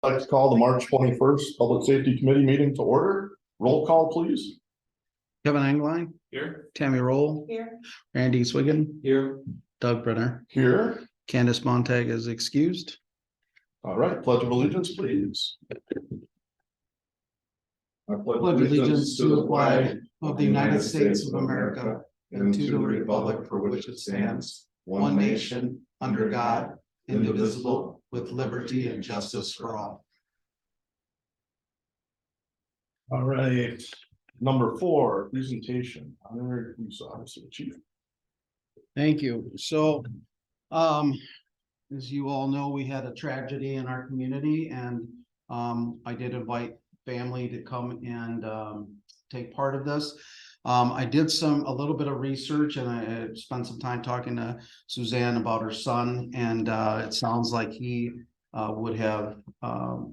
I'd like to call the March 21st Public Safety Committee meeting to order. Roll call, please. Kevin Engline. Here. Tammy Roll. Here. Randy Swiggin. Here. Doug Brenner. Here. Candace Montag is excused. All right, pledge of allegiance, please. I pledge allegiance to the flag of the United States of America and to the republic for which it stands, one nation, under God, indivisible, with liberty and justice for all. All right, number 4, presentation. Honorary Police Officer Chief. Thank you. So, as you all know, we had a tragedy in our community, and I did invite family to come and take part of this. I did a little bit of research, and I spent some time talking to Suzanne about her son, and it sounds like he would have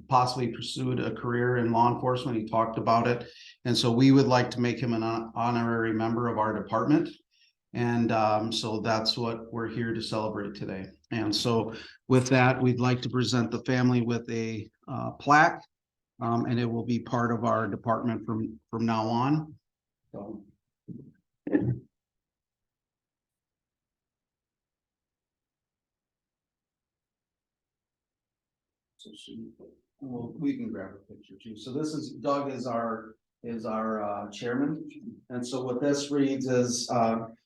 possibly pursued a career in law enforcement. He talked about it, and so we would like to make him an honorary member of our department. And so that's what we're here to celebrate today. And so with that, we'd like to present the family with a plaque, and it will be part of our department from now on. So. Well, we can grab a picture too. So this is Doug is our chairman, and so what this reads is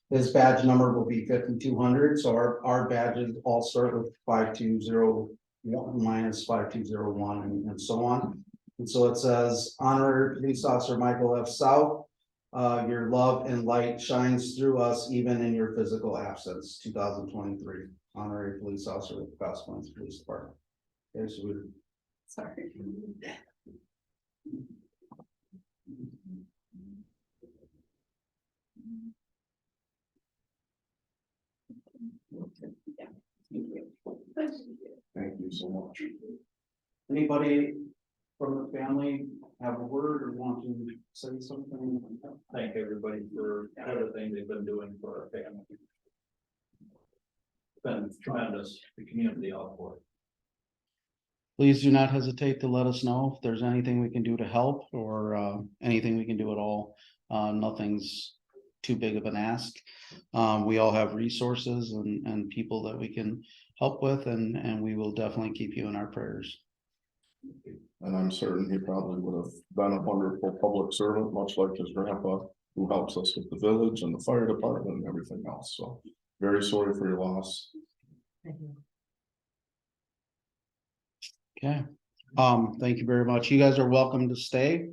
his badge number will be 5200. So our badges all start with 5201 minus 5201 and so on. And so it says, Honorary Police Officer Michael F. South, your love and light shines through us even in your physical absence. 2023 Honorary Police Officer with the West Plains Police Department. Okay, so we're Sorry. Thank you so much. Anybody from the family have a word or want to say something? Thank everybody for everything they've been doing for our family. It's been tremendous, the community output. Please do not hesitate to let us know if there's anything we can do to help, or anything we can do at all. Nothing's too big of an ask. We all have resources and people that we can help with, and we will definitely keep you in our prayers. And I'm certain he probably would have been a wonderful public servant, much like his grandpa, who helps us with the village and the fire department and everything else. So very sorry for your loss. Thank you. Okay, thank you very much. You guys are welcome to stay.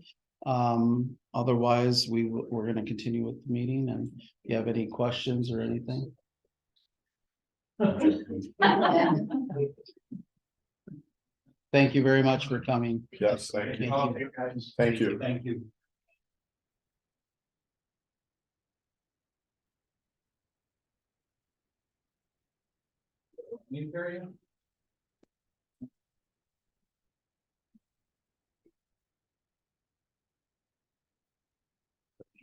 Otherwise, we're going to continue with the meeting, and if you have any questions or anything. Thank you very much for coming. Yes, thank you. Thank you. Thank you. Thank you.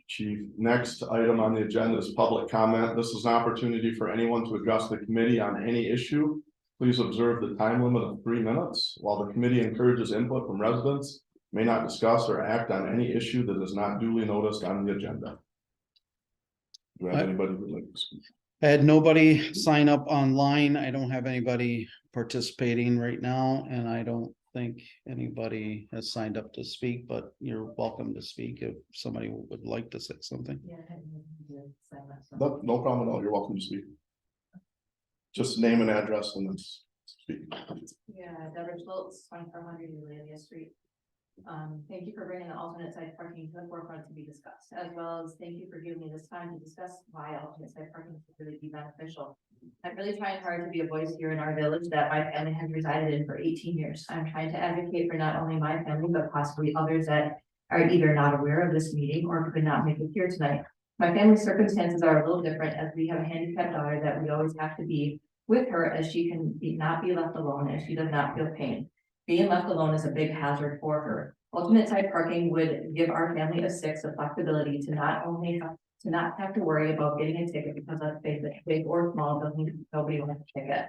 Chief, next item on the agenda is public comment. This is an opportunity for anyone to address the committee on any issue. Please observe the time limit of 3 minutes. While the committee encourages input from residents, may not discuss or act on any issue that is not duly noticed on the agenda. Do I have anybody who would like to speak? I had nobody sign up online. I don't have anybody participating right now, and I don't think anybody has signed up to speak, but you're welcome to speak if somebody would like to say something. No problem at all. You're welcome to speak. Just name and address and then speak. Yeah, Deborah Schultz, 2400 Eulalia Street. Thank you for bringing the alternate side parking to the forefront to be discussed, as well as thank you for giving me this time to discuss why alternate side parking could really be beneficial. I'm really trying hard to be a voice here in our village that my family has resided in for 18 years. I'm trying to advocate for not only my family, but possibly others that are either not aware of this meeting or could not make it here tonight. My family's circumstances are a little different, as we have a handicapped daughter that we always have to be with her, as she can not be left alone, as she does not feel pain. Being left alone is a big hazard for her. Alternate side parking would give our family of 6 the flexibility to not have to worry about getting a ticket, because let's face it, big or small, nobody wants a ticket.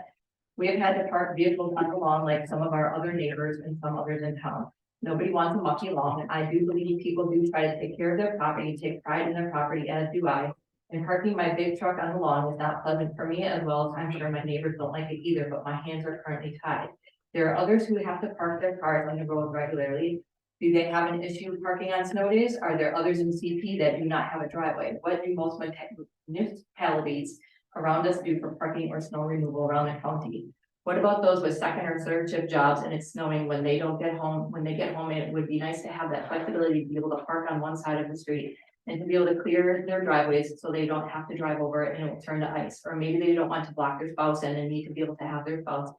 We have had to park vehicles on the lawn like some of our other neighbors and some others in town. Nobody wants a mucky lawn, and I do believe people do try to take care of their property, take pride in their property, as do I. And parking my big truck on the lawn is not pleasant for me, as well as I'm sure my neighbors don't like it either, but my hands are currently tied. There are others who have to park their cars on the road regularly. Do they have an issue with parking on snow days? Are there others in CP that do not have a driveway? What do most municipalities around us do for parking or snow removal around the county? What about those with second or third shift jobs and it's snowing when they don't get home? When they get home, it would be nice to have that flexibility to be able to park on one side of the street and to be able to clear their driveways so they don't have to drive over it and it will turn to ice. Or maybe they don't want to block their spouse in and need to be able to have their spouse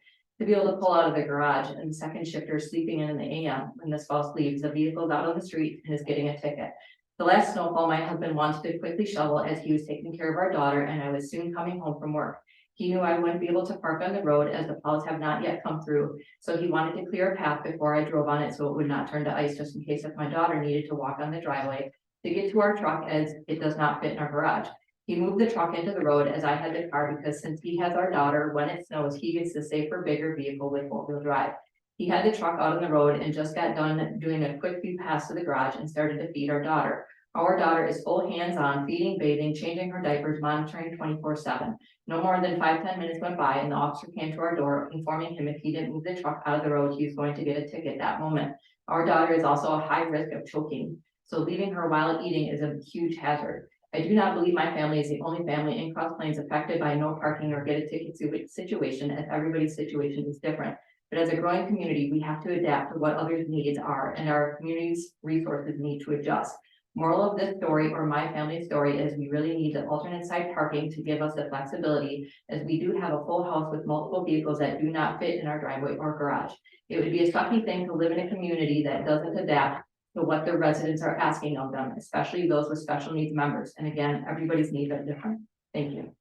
to be able to pull out of the garage, and the second shifter sleeping in the AM when the spouse leaves, the vehicle's out on the street and is getting a ticket. The last snowfall, my husband wanted to quickly shovel as he was taking care of our daughter and I was soon coming home from work. He knew I wouldn't be able to park on the road as the plows have not yet come through, so he wanted to clear a path before I drove on it so it would not turn to ice, just in case if my daughter needed to walk on the driveway to get to our truck, as it does not fit in our garage. He moved the truck into the road as I had the car, because since he has our daughter, when it snows, he gets the safer, bigger vehicle with four-wheel drive. He had the truck out on the road and just got done doing a quick few passes to the garage and started to feed our daughter. Our daughter is full hands-on, feeding, bathing, changing her diapers, monitoring 24/7. No more than 5-10 minutes went by and the officer came to our door, informing him if he didn't move the truck out of the road, he was going to get a ticket that moment. Our daughter is also a high risk of choking, so leaving her while eating is a huge hazard. I do not believe my family is the only family in Cross Plains affected by no parking or get a ticket situation, as everybody's situation is different. But as a growing community, we have to adapt to what others' needs are, and our community's resources need to adjust. Moral of this story, or my family's story, is we really need the alternate side parking to give us the flexibility, as we do have a full house with multiple vehicles that do not fit in our driveway or garage. It would be a sucky thing to live in a community that doesn't adapt to what the residents are asking of them, especially those with special needs members. And again, everybody's needs are different. Thank you.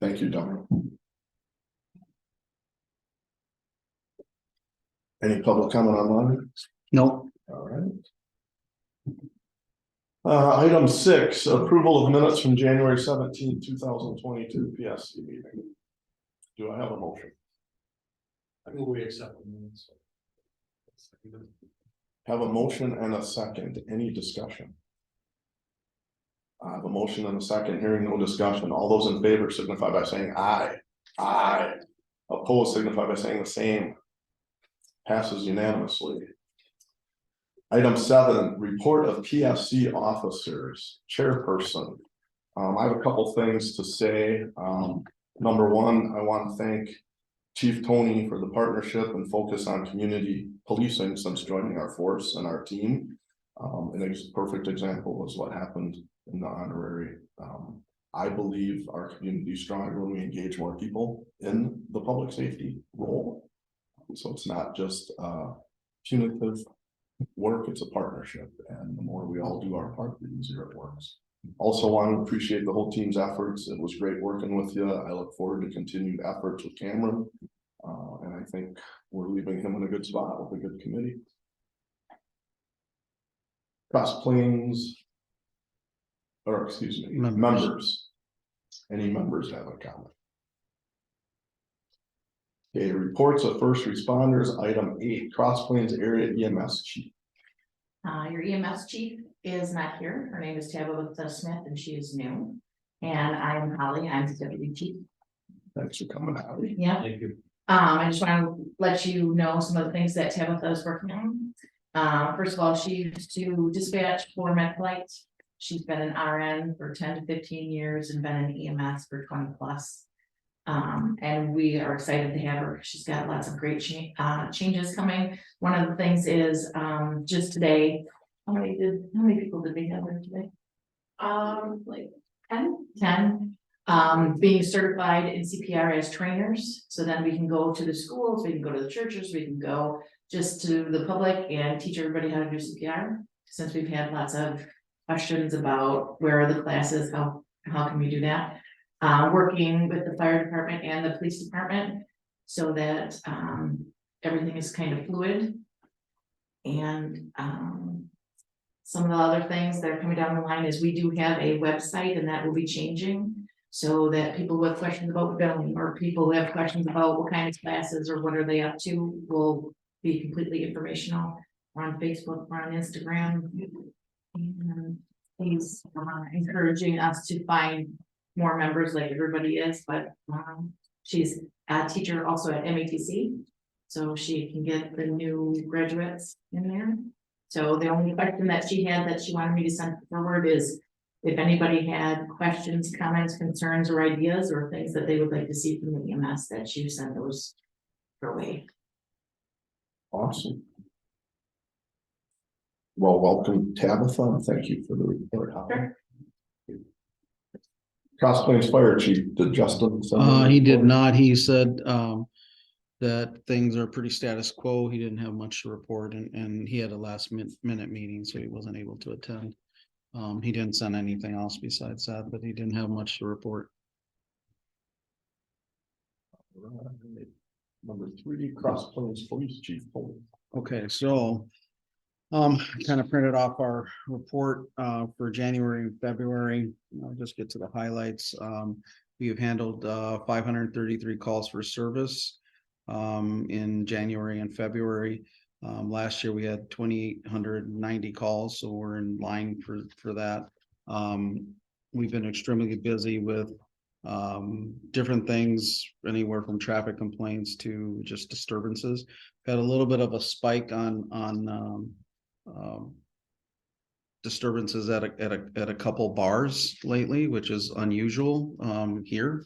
Thank you, Donna. Any public comment online? No. All right. Item 6, approval of minutes from January 17, 2022 PSC meeting. Do I have a motion? I think we accept the minutes. Have a motion and a second. Any discussion? I have a motion and a second. Hearing no discussion. All those in favor signify by saying aye. Aye. Opposed signify by saying the same. Passes unanimously. Item 7, report of PSC officers, chairperson. I have a couple things to say. Number one, I want to thank Chief Tony for the partnership and focus on community policing since joining our force and our team. A perfect example was what happened in the honorary. I believe our community is stronger when we engage more people in the public safety role. So it's not just punitive work, it's a partnership, and the more we all do our part, the easier it works. Also want to appreciate the whole team's efforts. It was great working with you. I look forward to continued efforts with Cameron. And I think we're leaving him in a good spot with a good committee. Cross Plains, or excuse me, members. Any members have a comment? Okay, reports of first responders, item 8, Cross Plains Area EMS Chief. Your EMS chief is not here. Her name is Tabitha Smith and she is new. And I'm Holly, I'm the deputy chief. Thanks for coming out. Yeah. Thank you. I just want to let you know some of the things that Tabitha is working on. First of all, she used to dispatch for MedFlight. She's been an RN for 10 to 15 years and been an EMS for 20 plus. And we are excited to have her. She's got lots of great changes coming. One of the things is just today, how many people did we have there today? Like 10. Being certified in CPR as trainers, so then we can go to the schools, we can go to the churches, we can go just to the public and teach everybody how to do CPR. Since we've had lots of questions about where are the classes, how can we do that? Working with the fire department and the police department so that everything is kind of fluid. And some of the other things that are coming down the line is we do have a website and that will be changing. So that people who have questions about billing, or people who have questions about what kind of classes or what are they up to, will be completely informational. We're on Facebook, we're on Instagram. And he's encouraging us to find more members like everybody is, but she's a teacher also at MATC. So she can get the new graduates in there. So the only question that she had that she wanted me to send forward is if anybody had questions, comments, concerns, or ideas, or things that they would like to see from the EMS, that you send those her way. Awesome. Well, welcome Tabitha, and thank you for the report. Sure. Cross Plains Fire Chief, did Justin? send a He did report? not. He said, that things are pretty status quo. He didn't have much to report and he had a last minute meeting, so he wasn't able to attend. He didn't send anything else besides that, but he didn't have much to report. Number 3, Cross Plains Police Chief. Okay, so kind of printed off our report for January and February. I'll just get to the highlights. We have handled 533 calls for service in January and February. Last year we had 2,890 calls, so we're in line for that. We've been extremely busy with different things, anywhere from traffic complaints to just disturbances. Had a little bit of a spike on disturbances at a couple bars lately, which is unusual here.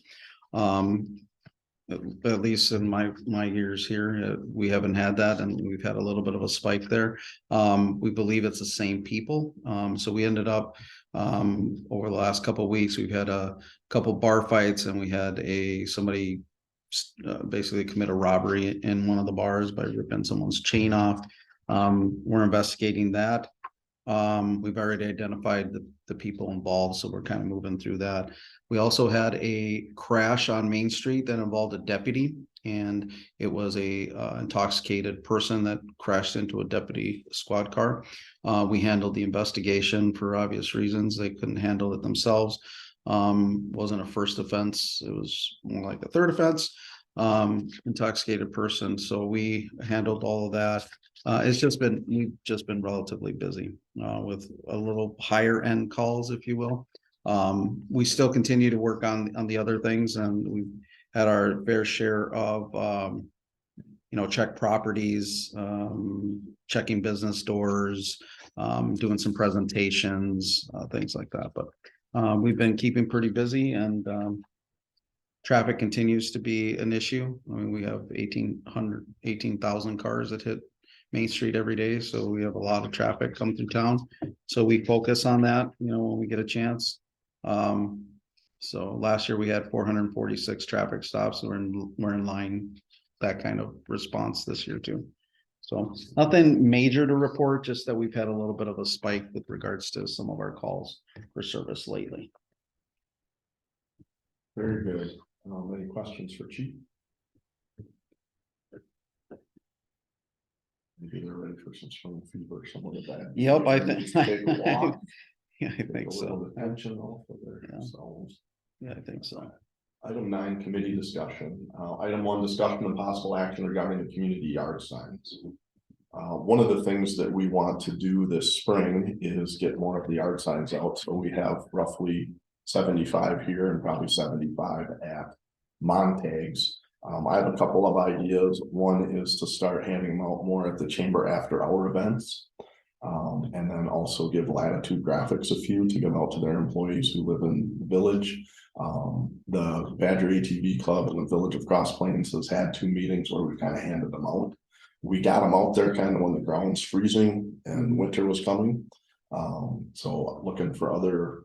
At least in my years here, we haven't had that, and we've had a little bit of a spike there. We believe it's the same people. So we ended up over the last couple of weeks, we've had a couple bar fights, and we had somebody basically commit a robbery in one of the bars by ripping someone's chain off. We're investigating that. We've already identified the people involved, so we're kind of moving through that. We also had a crash on Main Street that involved a deputy, and it was a intoxicated person that crashed into a deputy squad car. We handled the investigation for obvious reasons. They couldn't handle it themselves. Wasn't a first offense, it was more like a third offense. Intoxicated person, so we handled all of that. We've just been relatively busy with a little higher end calls, if you will. We still continue to work on the other things, and we've had our fair share of check properties, checking business doors, doing some presentations, things like that. But we've been keeping pretty busy, and traffic continues to be an issue. I mean, we have 18,000 cars that hit Main Street every day, so we have a lot of traffic come through town. So we focus on that, when we get a chance. So last year we had 446 traffic stops. We're in line, that kind of response this year too. So nothing major to report, just that we've had a little bit of a spike with regards to some of our calls for service lately. Very good. Any questions for Chief? Maybe they're ready for some spring fever, some of that. Yep, I think. Take a walk. Yeah, I Take think a so. little attention off of Yeah. themselves. Yeah, I think so. Item 9, committee discussion. Item 1, discussion and possible action regarding the community yard signs. One of the things that we want to do this spring is get more of the yard signs out. So we have roughly 75 here and probably 75 at Montagues. I have a couple of ideas. One is to start handing them out more at the chamber after our events. And then also give Latitude Graphics a few to give out to their employees who live in the village. The Badger ATV Club in the village of Cross Plains has had 2 meetings where we kind of handed them out. We got them out there kind of when the ground's freezing and winter was coming. So looking for other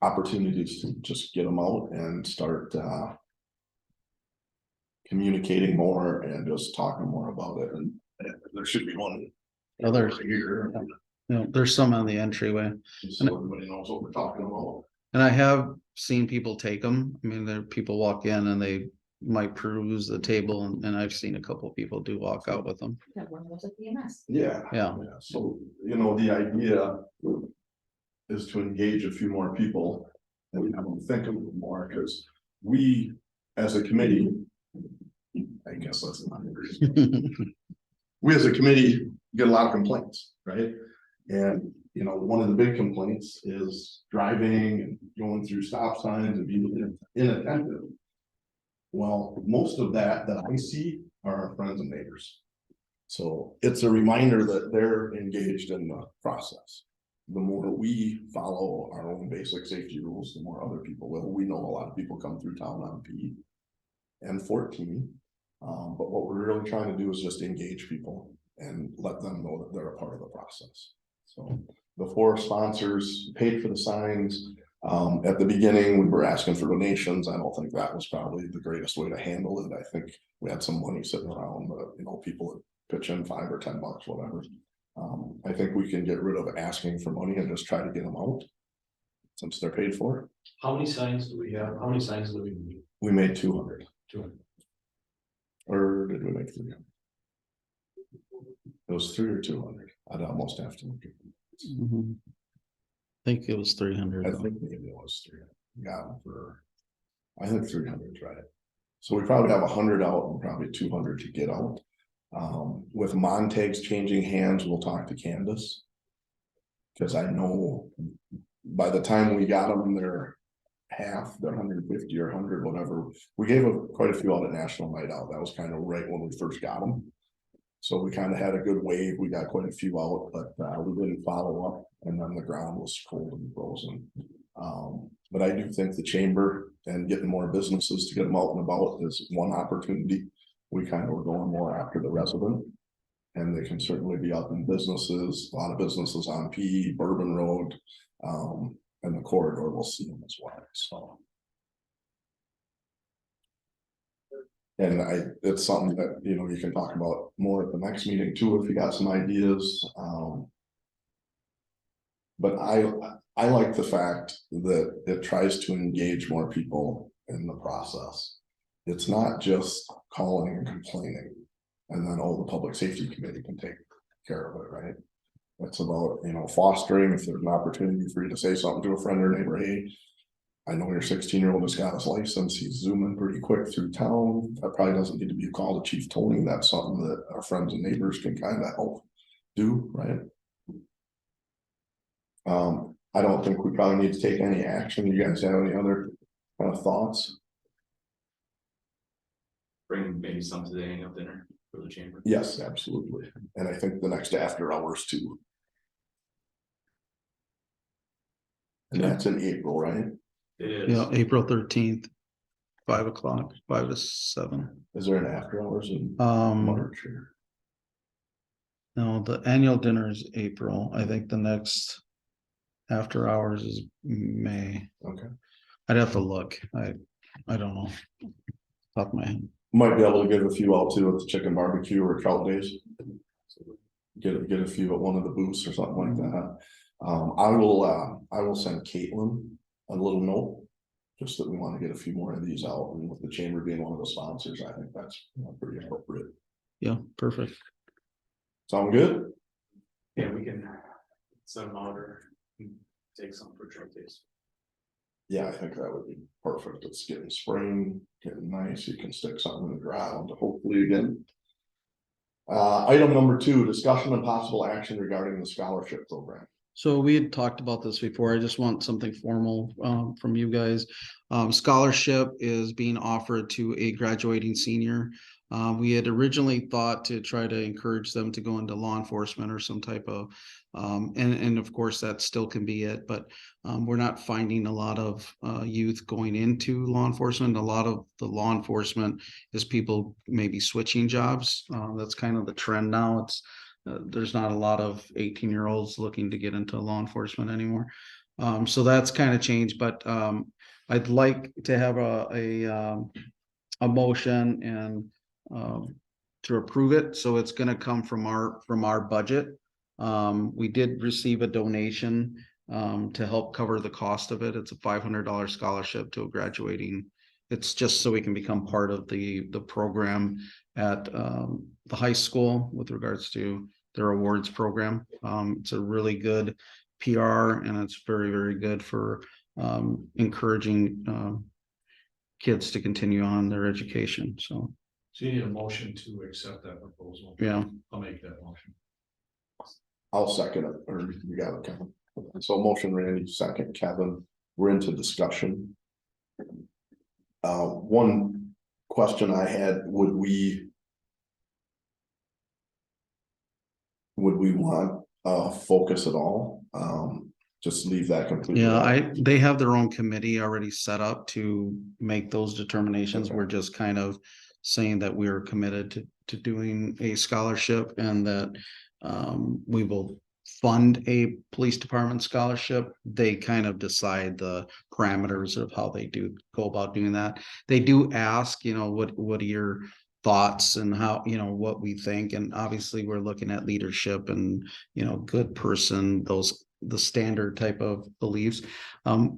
opportunities to just get them out and start communicating more and just talking more about it. And there should be one Others, here, there's some on the entryway, so everybody knows what we're talking about. and I have seen people take them. I mean, people walk in and they might peruse the table, and I've seen a couple of people do walk out with them. That one was at the EMS. Yeah. Yeah. So, the idea is to engage a few more people and have them think a little more, because we, as a committee, I guess that's not the reason. We as a committee get a lot of complaints, right? And, you know, one of the big complaints is driving and going through stop signs and being inattentive. Well, most of that I see are our friends and neighbors. So it's a reminder that they're engaged in the process. The more we follow our own basic safety rules, the more other people will. We know a lot of people come through town on P and 14. But what we're really trying to do is just engage people and let them know that they're a part of the process. So the 4 sponsors paid for the signs. At the beginning, we were asking for donations. I don't think that was probably the greatest way to handle it. I think we had some money sitting around, but you know, people would pitch in $5 or $10, whatever. I think we can get rid of asking for money and just try to get them out since they're paid for. How many signs do we have? How many signs do we need? We made 200, 200. or did we make 300? It was 3 or 200. I'd almost have to look at it. Mhm. I think it was 300. I think maybe it was 300. Got them for, I think 300 is right. So we probably have 100 out and probably 200 to get out. With Montague's changing hands, we'll talk to Candace. Because I know by the time we got them, they're half, they're 150 or 100, whatever. We gave quite a few out at National Night Out. That was kind of right when we first got them. So we kind of had a good wave. We got quite a few out, but we didn't follow up. And then the ground was cold and frozen. But I do think the chamber and getting more businesses to get them out and about is one opportunity. We kind of were going more after the resident. And they can certainly be up in businesses, a lot of businesses on P, Bourbon Road, and the corridor, we'll see them as well, so. And it's something that, you know, you can talk about more at the next meeting too, if you got some ideas. But I like the fact that it tries to engage more people in the process. It's not just calling and complaining. And then, oh, the public safety committee can take care of it, right? It's about, you know, fostering, if there's an opportunity for you to say something to a friend or neighbor, hey, I know your 16-year-old has got his license, he's zooming pretty quick through town. That probably doesn't need to be a call to Chief Tony. That's something that our friends and neighbors can kind of help do, right? I don't think we probably need to take any action. You guys have any other kind of thoughts? Bring maybe some to the annual dinner for the chamber. Yes, absolutely. And I think the next after hours too. And that's in April, right? It is. Yeah, April 13th, 5 o'clock, 5 to 7. Is there an after hours in Um, March or? no, the annual dinner is April. I think the next after hours is May. Okay. I'd have to look. I don't know. Top of my head. Might be able to get a few out too at the chicken barbecue or trout days. Get a few at one of the booths or something like that. I will send Caitlin a little note. Just that we want to get a few more of these out, and with the chamber being one of the sponsors, I think that's pretty appropriate. Yeah, perfect. Sound good? Yeah, we can send them out or take some for truck days. Yeah, I think that would be perfect. It's getting spring, getting nice. You can stick something in the ground, hopefully again. Item number 2, discussion and possible action regarding the scholarship program. So we had talked about this before. I just want something formal from you guys. Scholarship is being offered to a graduating senior. We had originally thought to try to encourage them to go into law enforcement or some type of, and of course that still can be it, but we're not finding a lot of youth going into law enforcement. A lot of the law enforcement is people maybe switching jobs. That's kind of the trend now. It's there's not a lot of 18-year-olds looking to get into law enforcement anymore. So that's kind of changed, but I'd like to have a motion and to approve it. So it's going to come from our budget. We did receive a donation to help cover the cost of it. It's a $500 scholarship to a graduating. It's just so we can become part of the program at the high school with regards to their awards program. It's a really good PR, and it's very, very good for encouraging kids to continue on their education. So, So you need a motion to accept that proposal. yeah. I'll make that motion. I'll second it, or you got it, Kevin. So motion Randy, second Kevin, we're into discussion. One question I had, would we want focus at all? Just leave that completely. Yeah, out? they have their own committee already set up to make those determinations. Okay. We're just kind of saying that we're committed to doing a scholarship and that we will fund a police department scholarship. They kind of decide the parameters of how they do go about doing that. They do ask, what are your thoughts and how, what we think. And obviously we're looking at leadership and, good person, the standard type of beliefs.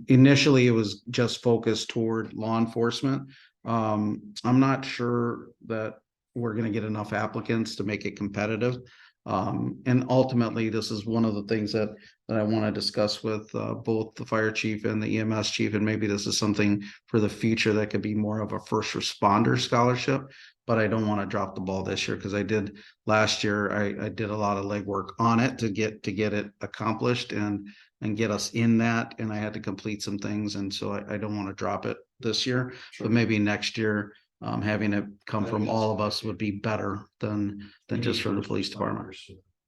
Initially it was just focused toward law enforcement. I'm not sure that we're going to get enough applicants to make it competitive. And ultimately, this is one of the things that I want to discuss with both the fire chief and the EMS chief, and maybe this is something for the future that could be more of a first responder scholarship. But I don't want to drop the ball this year because I did last year. I did a lot of legwork on it to get it accomplished and get us in that. And I had to complete some things, and so I don't want to drop it this year. Sure. But maybe next year, having it come from all of us would be better than just from the police department.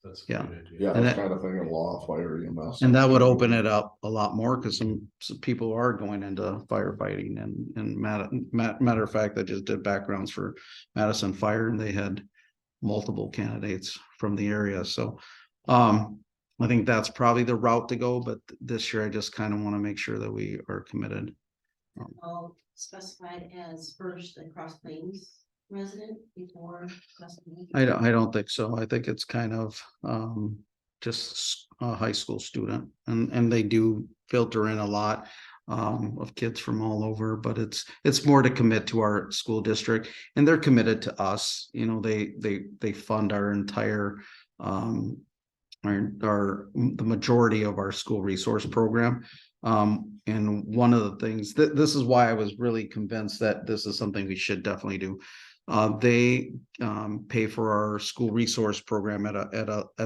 That's Yeah. a good idea. Yeah, And that's that- kind of thing in law, fire, EMS. And that would open it up a lot more because some people are going into firefighting and matter of fact, I just did backgrounds for Madison Fire and they had multiple candidates from the area. So I think that's probably the route to go, but this year I just kind of want to make sure that we are committed. All specified as first and Cross Plains resident before. Cross Plains? I don't think so. I think it's kind of just a high school student and they do filter in a lot of kids from all over, but it's more to commit to our school district and they're committed to us. They fund our entire the majority of our school resource program. And one of the things this is why I was really convinced that this is something we should definitely do. They pay for our school resource program at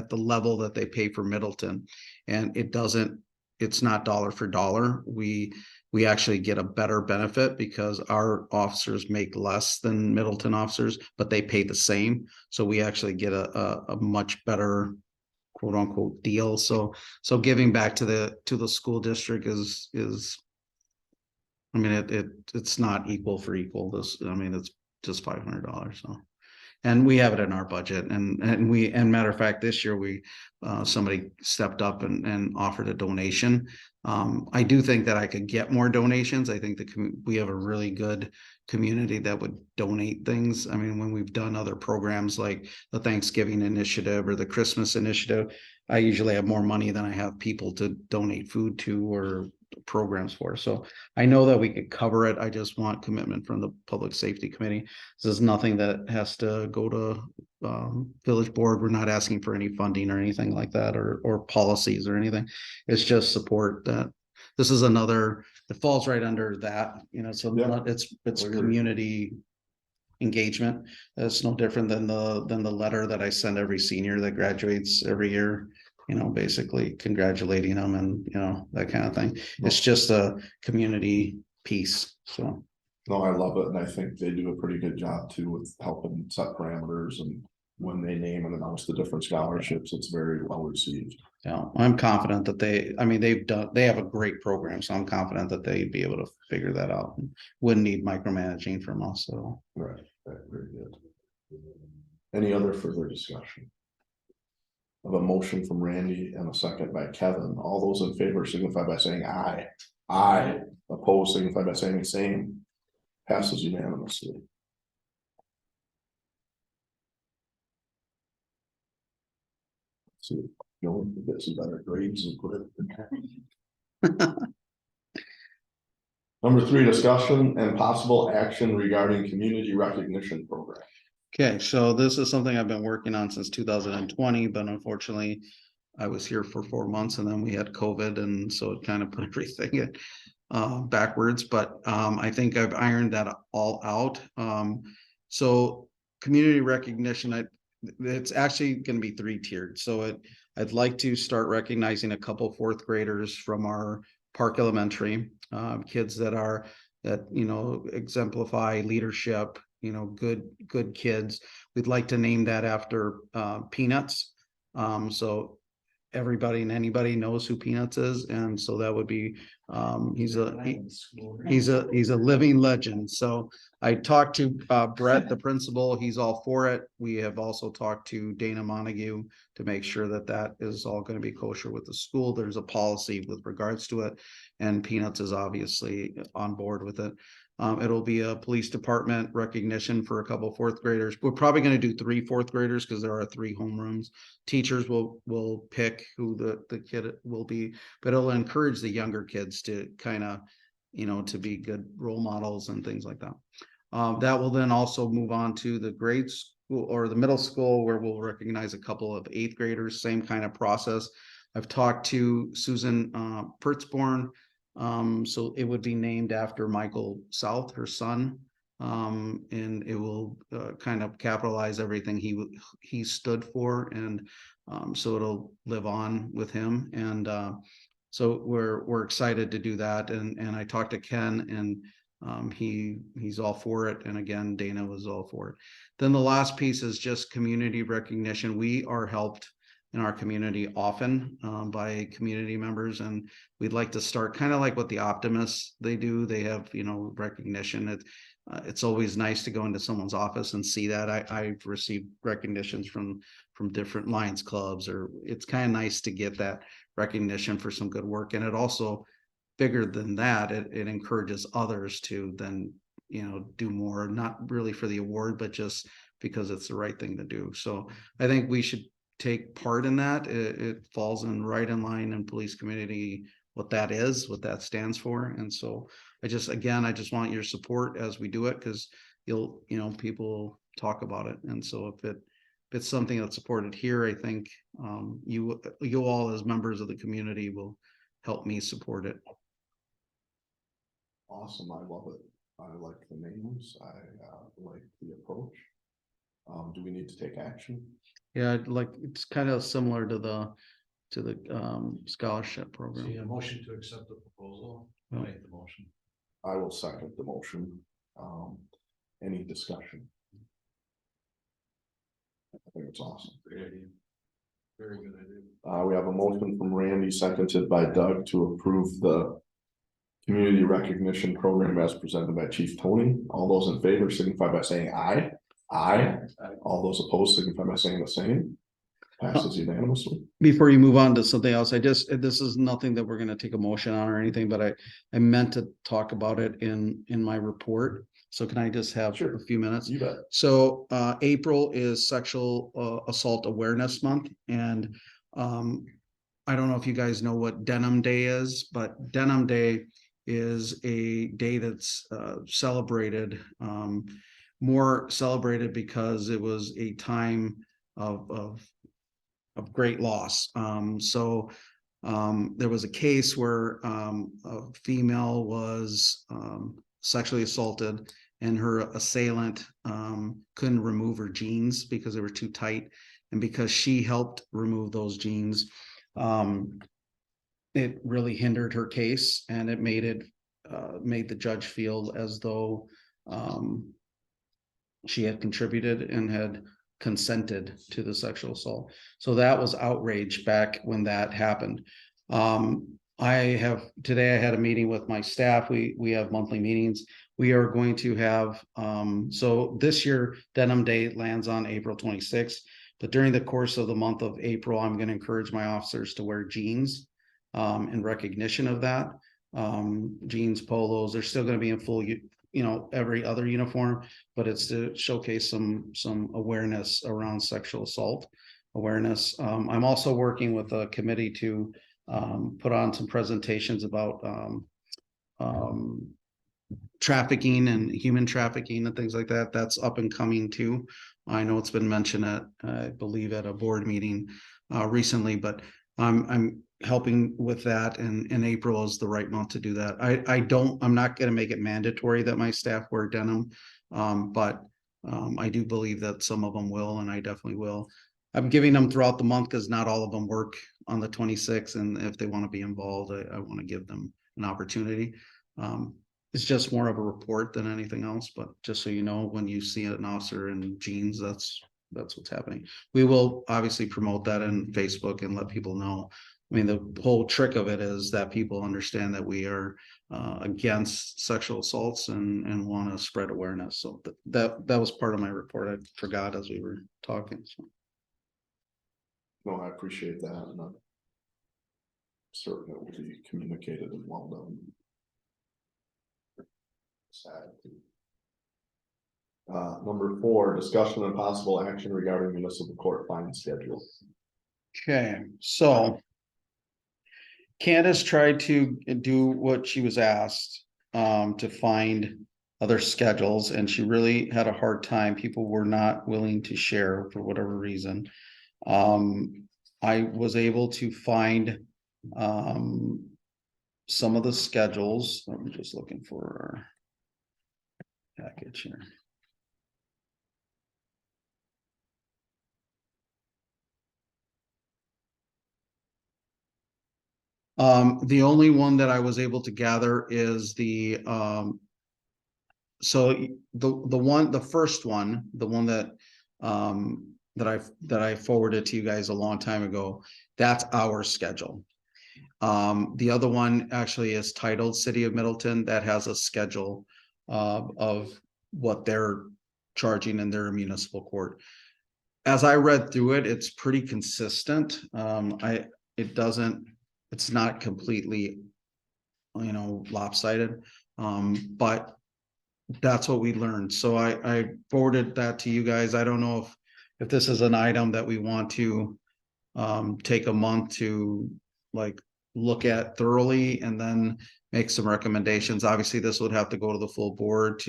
the level that they pay for Middleton, and it's not dollar for dollar. We actually get a better benefit because our officers make less than Middleton officers, but they pay the same. So we actually get a much better quote unquote deal. So giving back to the school district is I mean it's not equal for equal. It's just $500. So, and we have it in our budget and matter of fact, this year somebody stepped up and offered a donation. I do think that I could get more donations. I think we have a really good community that would donate things. I mean, when we've done other programs like the Thanksgiving initiative or the Christmas initiative, I usually have more money than I have people to donate food to or programs for. So I know that we could cover it. I just want commitment from the Public Safety Committee. This is nothing that has to go to village board. We're not asking for any funding or anything like that or policies or anything. It's just support that this is it falls right under that, so Yeah. it's Agreed. community engagement. It's no different than the letter that I send every senior that graduates every year, basically congratulating them and, that kind of thing. It's just a community piece. So. No, I love it, and I think they do a pretty good job too with helping set parameters and when they name and announce the different scholarships, it's very well received. Yeah, I'm confident that they have a great program, so I'm confident that they'd be able to figure that out. And wouldn't need micromanaging from us, so. Right, very good. Any other further discussion? Of a motion from Randy and a second by Kevin. All those in favor signify by saying aye. Aye. Opposed signify by saying the same. Passes unanimously. So, get some better grades and put it. Number 3, discussion and possible action regarding community recognition program. Okay, so this is something I've been working on since 2020, but unfortunately I was here for 4 months and then we had COVID and so it kind of put everything backwards, but I think I've ironed that all out. So community recognition, it's actually going to be 3-tiered. So I'd like to start recognizing a couple 4th graders from our Park Elementary, kids that exemplify leadership, good kids. We'd like to name that after Peanuts. So everybody and anybody knows who Peanuts is, and so that would be he's a living legend. So I talked to Brett, the principal. He's all for it. We have also talked to Dana Montague to make sure that is all going to be kosher with the school. There's a policy with regards to it, and Peanuts is obviously on board with it. It'll be a police department recognition for a couple 4th graders. We're probably going to do 3 4th graders because there are 3 homerooms. Teachers will pick who the kid will be, but it'll encourage the younger kids to kind of, to be good role models and things like that. That will then also move on to the grade school or the middle school, where we'll recognize a couple of 8th graders, same kind of process. I've talked to Susan Pertzborn. So it would be named after Michael South, her son. And it will kind of capitalize everything he stood for, and so it'll live on with him. And so we're excited to do that. And I talked to Ken, and he's all for it. And again, Dana was all for it. Then the last piece is just community recognition. We are helped in our community often by community members, and we'd like to start kind of like what the Optimists they do. They have recognition. It's always nice to go into someone's office and see that. I've received recognitions from different Lions clubs, or it's kind of nice to get that recognition for some good work. And it also, bigger than that, it encourages others to then do more, not really for the award, but just because it's the right thing to do. So I think we should take part in that. It falls right in line in police community, what that stands for. And so I just want your support as we do it, because people talk about it. And so if it's something that's supported here, I think you all as members of the community will help me support it. Awesome. I love it. I like the names. I like the approach. Do we need to take action? Yeah, it's kind of similar to the scholarship So program. you have a motion to accept the proposal. Yeah. Make the motion. I will second the motion. Any discussion? I think it's awesome. Great idea. Very good idea. We have a motion from Randy, seconded by Doug, to approve the community recognition program as presented by Chief Tony. All those in favor signify by saying aye. Aye. All those opposed signify by saying the same. Passes unanimously. Before you move on to something else, this is nothing that we're going to take a motion on or anything, but I meant to talk about it in my report. So can I just have Sure. a few minutes? You bet. So April is Sexual Assault Awareness Month, and I don't know if you guys know what Denim Day is, but Denim Day is a day that's celebrated, more celebrated because it was a time of great loss. So there was a case where a female was sexually assaulted, and her assailant couldn't remove her jeans because they were too tight. And because she helped remove those jeans, it really hindered her case, and it made the judge feel as though she had contributed and had consented to the sexual assault. So that was outrage back when that happened. Today I had a meeting with my staff. We have monthly meetings. We are going to have, so this year Denim Day lands on April 26th, but during the course of the month of April, I'm going to encourage my officers to wear jeans in recognition of that. Jeans, polos, they're still going to be in full, every other uniform, but it's to showcase some awareness around sexual assault awareness. I'm also working with a committee to put on some presentations about trafficking and human trafficking and things like that. That's up and coming too. I know it's been mentioned I believe at a board meeting recently, but I'm helping with that, and April is the right month to do that. I'm not gonna make it mandatory that my staff wear denim. But I do believe that some of them will, and I definitely will. I'm giving them throughout the month because not all of them work on the 26th, and if they want to be involved, I want to give them an opportunity. It's just more of a report than anything else, but just so you know, when you see an officer in jeans, that's what's happening. We will obviously promote that in Facebook and let people know. I mean, the whole trick of it is that people understand that we are against sexual assaults and want to spread awareness. So that was part of my report. I forgot as we were talking. So. No, I appreciate that, and I'm certain it will be communicated and well done. Sad. Number 4, discussion and possible action regarding municipal court fine schedule. Okay, so Candace tried to do what she was asked to find other schedules, and she really had a hard time. People were not willing to share for whatever reason. I was able to find some of the schedules. I'm just looking for our package here. The only one that I was able to gather is the so the first one, the one that that I forwarded to you guys a long time ago, that's our schedule. The other one actually is titled City of Middleton, that has a schedule of what they're charging in their municipal court. As I read through it, it's pretty consistent. It's not completely, lopsided, but that's what we learned. So I forwarded that to you guys. I don't know if this is an item that we want to take a month to look at thoroughly and then make some recommendations. Obviously, this would have to go to the full board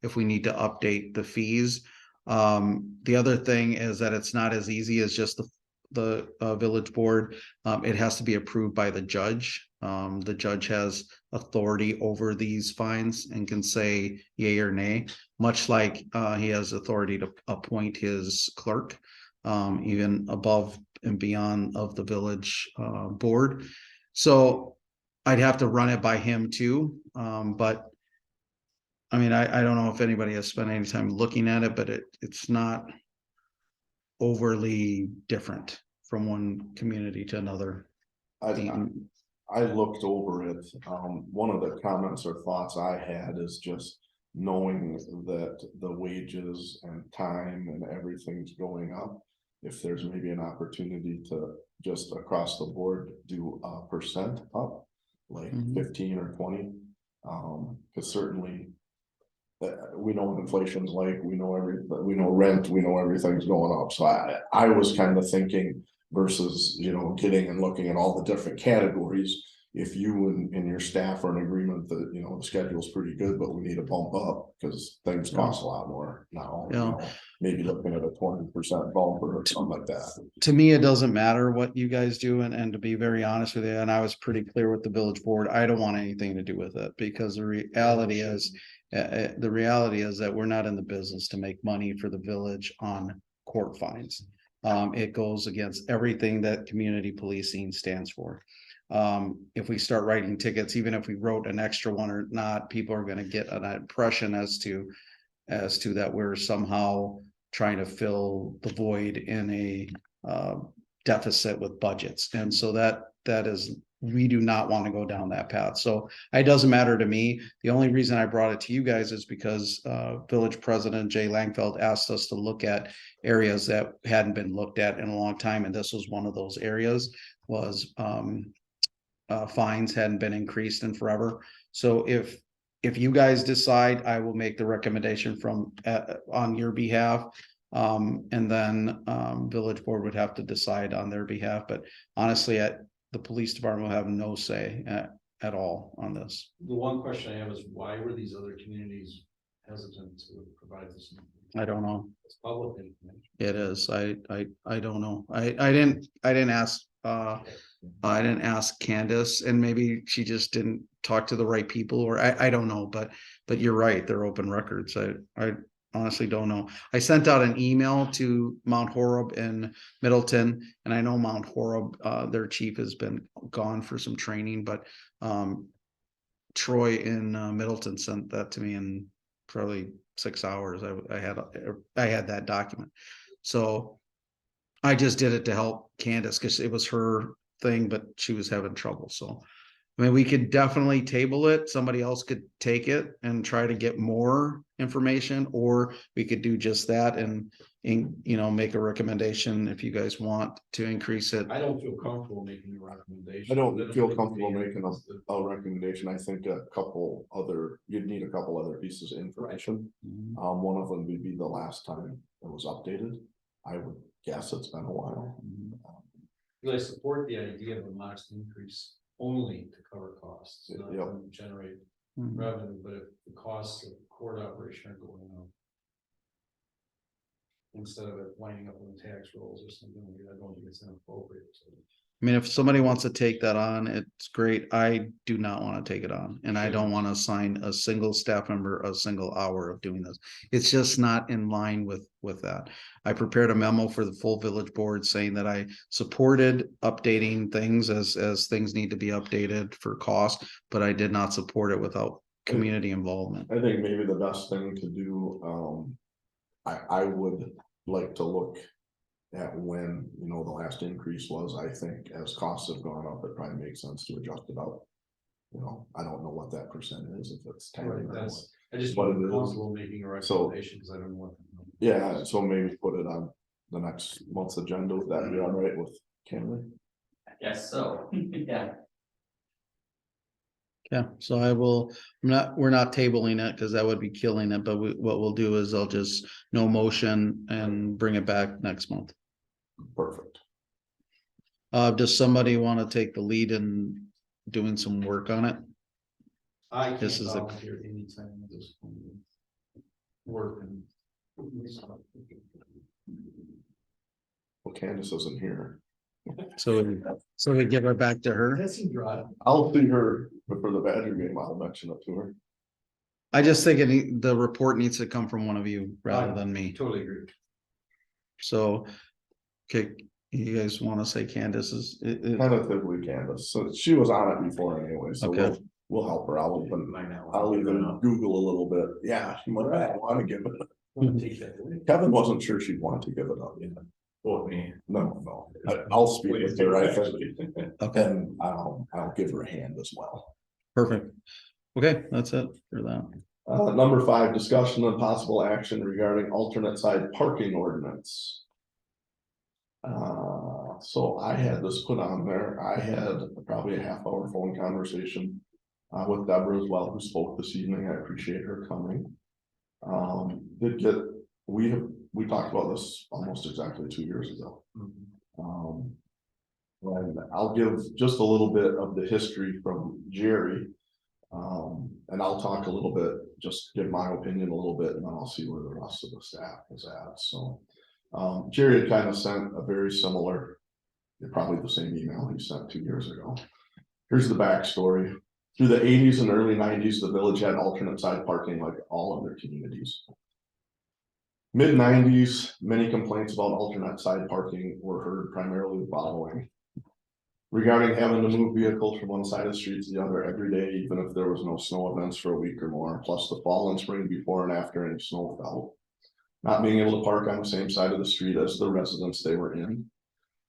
if we need to update the fees. The other thing is that it's not as easy as just the village board. It has to be approved by the judge. The judge has authority over these fines and can say yay or nay, much like he has authority to appoint his clerk, even above and beyond of the village board. So I'd have to run it by him too. But I mean, I don't know if anybody has spent any time looking at it, but it's not overly different from one community to another. I looked over it. One of the comments or thoughts I had is just knowing that the wages and time and everything's going up. If there's maybe an opportunity to just across the board do a percent up, like 15 or 20, because certainly we know what inflation's like, we know rent, we know everything's going up. So I was kind of thinking versus, getting and looking at all the different categories. If you and your staff are in agreement that, the schedule's pretty good, but we need a bump up because things cost a lot more now. Maybe looking at a 20% bump or something like that. To me, it doesn't matter what you guys do. And to be very honest with you, and I was pretty clear with the village board, I don't want anything to do with it, because the reality is that we're not in the business to make money for the village on court fines. It goes against everything that community policing stands for. If we start writing tickets, even if we wrote an extra one or not, people are going to get an impression as to that we're somehow trying to fill the void in a deficit with budgets. And so we do not want to go down that path. So it doesn't matter to me. The only reason I brought it to you guys is because village president Jay Langfeld asked us to look at areas that hadn't been looked at in a long time. And this was one of those areas. Was fines hadn't been increased in forever. So if you guys decide, I will make the recommendation on your behalf. And then village board would have to decide on their behalf. But honestly, the police department will have no say at all on this. The one question I have is, why were these other communities hesitant to provide this? I don't know. It's public information. It is. I don't know. I didn't ask I didn't ask Candace, and maybe she just didn't talk to the right people, or I don't know, but you're right, they're open records. I honestly don't know. I sent out an email to Mount Horeb in Middleton, and I know Mount Horeb, their chief has been gone for some training, but Troy in Middleton sent that to me in probably 6 hours. I had that document. So I just did it to help Candace because it was her thing, but she was having trouble. So, I mean, we could definitely table it. Somebody else could take it and try to get more information, or we could do just that and make a recommendation if you guys want to increase it. I don't feel comfortable making a recommendation. I don't feel comfortable making a recommendation. I think you'd need a couple other pieces of information. One of them would be the last time it was updated. I would guess it's been a while. I support the idea of a modest increase only to cover costs, not Yep. to generate Mhm. revenue, but if the costs of court operation are going up. Instead of it winding up on the tax rolls or something, I don't think it's inappropriate. I mean, if somebody wants to take that on, it's great. I do not want to take it on, and I don't want to assign a single staff member a single hour of doing this. It's just not in line with that. I prepared a memo for the full village board saying that I supported updating things as things need to be updated for cost, but I did not support it without community involvement. I think maybe the best thing to do, I would like to look at when, the last increase was. I think as costs have gone up, it probably makes sense to adjust it up. I don't know what that percent is, if it's 10 Right, or what. I just What want it to is. be comfortable making a recommendation because I don't want. Yeah, so maybe put it on the next month's agenda. Would that be all right with Cameron? Yes, so, yeah. Yeah, so we're not tabling it because that would be killing it, but what we'll do is I'll just no motion and bring it back next month. Perfect. Does somebody want to take the lead in doing some work on it? I can't This is a- volunteer anytime at this point. Work and. Well, Candace isn't here. So we give it back to her. That's in drive. I'll see her before the Badger game. I'll mention it to her. I just think the report needs to come from one of you rather than me. Totally agree. So, okay, you guys want to say Candace is? Tentatively Candace. So she was on it before anyway, so Okay. we'll help her. I'll I'll even Google a little bit. Yeah, she might want to give it up. take that away. Kevin wasn't sure she'd want to give it up. Me. No. I'll speak with her. I think. Okay, And I'll give her a hand as well. perfect. Okay, that's it for that. Number 5, discussion and possible action regarding alternate side parking ordinance. So I had this put on there. I had probably a half-hour phone conversation with Deborah as well, who spoke this evening. I appreciate her coming. We talked about this almost exactly 2 years ago. And I'll give just a little bit of the history from Jerry. And I'll talk a little bit, just give my opinion a little bit, and then I'll see where the rest of the staff is at. So Jerry had kind of sent a very similar, probably the same email he sent 2 years ago. Here's the backstory. Through the 80s and early 90s, the village had alternate side parking like all other communities. Mid-90s, many complaints about alternate side parking were heard, primarily the following. Regarding having to move vehicles from one side of the street to the other every day, even if there was no snow events for a week or more, plus the fall and spring before and after any snow fell. Not being able to park on the same side of the street as the residents they were in.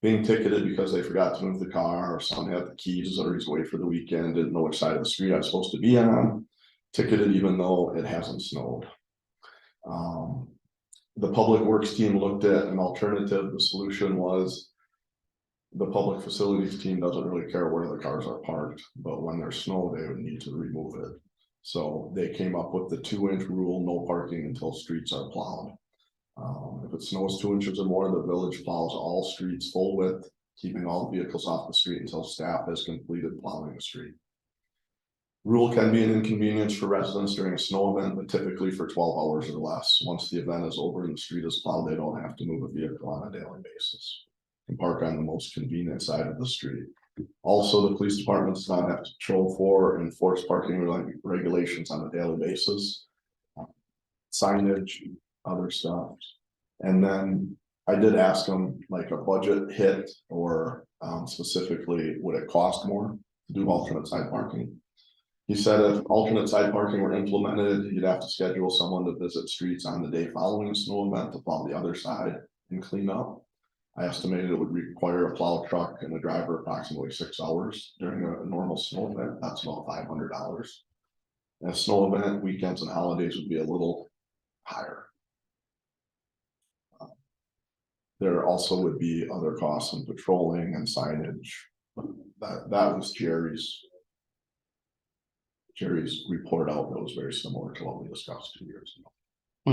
Being ticketed because they forgot to move the car, or some had the keys or he's away for the weekend, didn't know which side of the street I was supposed to be on. Ticketed even though it hasn't snowed. The public works team looked at an alternative. The solution was the public facilities team doesn't really care where the cars are parked, but when there's snow, they would need to remove it. So they came up with the 2-inch rule, no parking until streets are plowed. If it snows 2 inches or more, the village plows all streets full width, keeping all the vehicles off the street until staff has completed plowing the street. Rule can be an inconvenience for residents during a snow event, but typically for 12 hours or less. Once the event is over and the street is plowed, they don't have to move a vehicle on a daily basis. can park on the most convenient side of the street. Also, the police department does not have to patrol for and enforce parking regulations on a daily basis. Signage, other stuff. And then I did ask them like a budget hit or specifically, would it cost more to do alternate side parking? He said if alternate side parking were implemented, you'd have to schedule someone to visit streets on the day following a snow event to plow the other side and clean up. I estimated it would require a plow truck and a driver approximately 6 hours during a normal snow event. That's about $500. And a snow event, weekends and holidays would be a little higher. There also would be other costs in patrolling and signage. That was Jerry's report out that was very similar to what we discussed 2 years ago.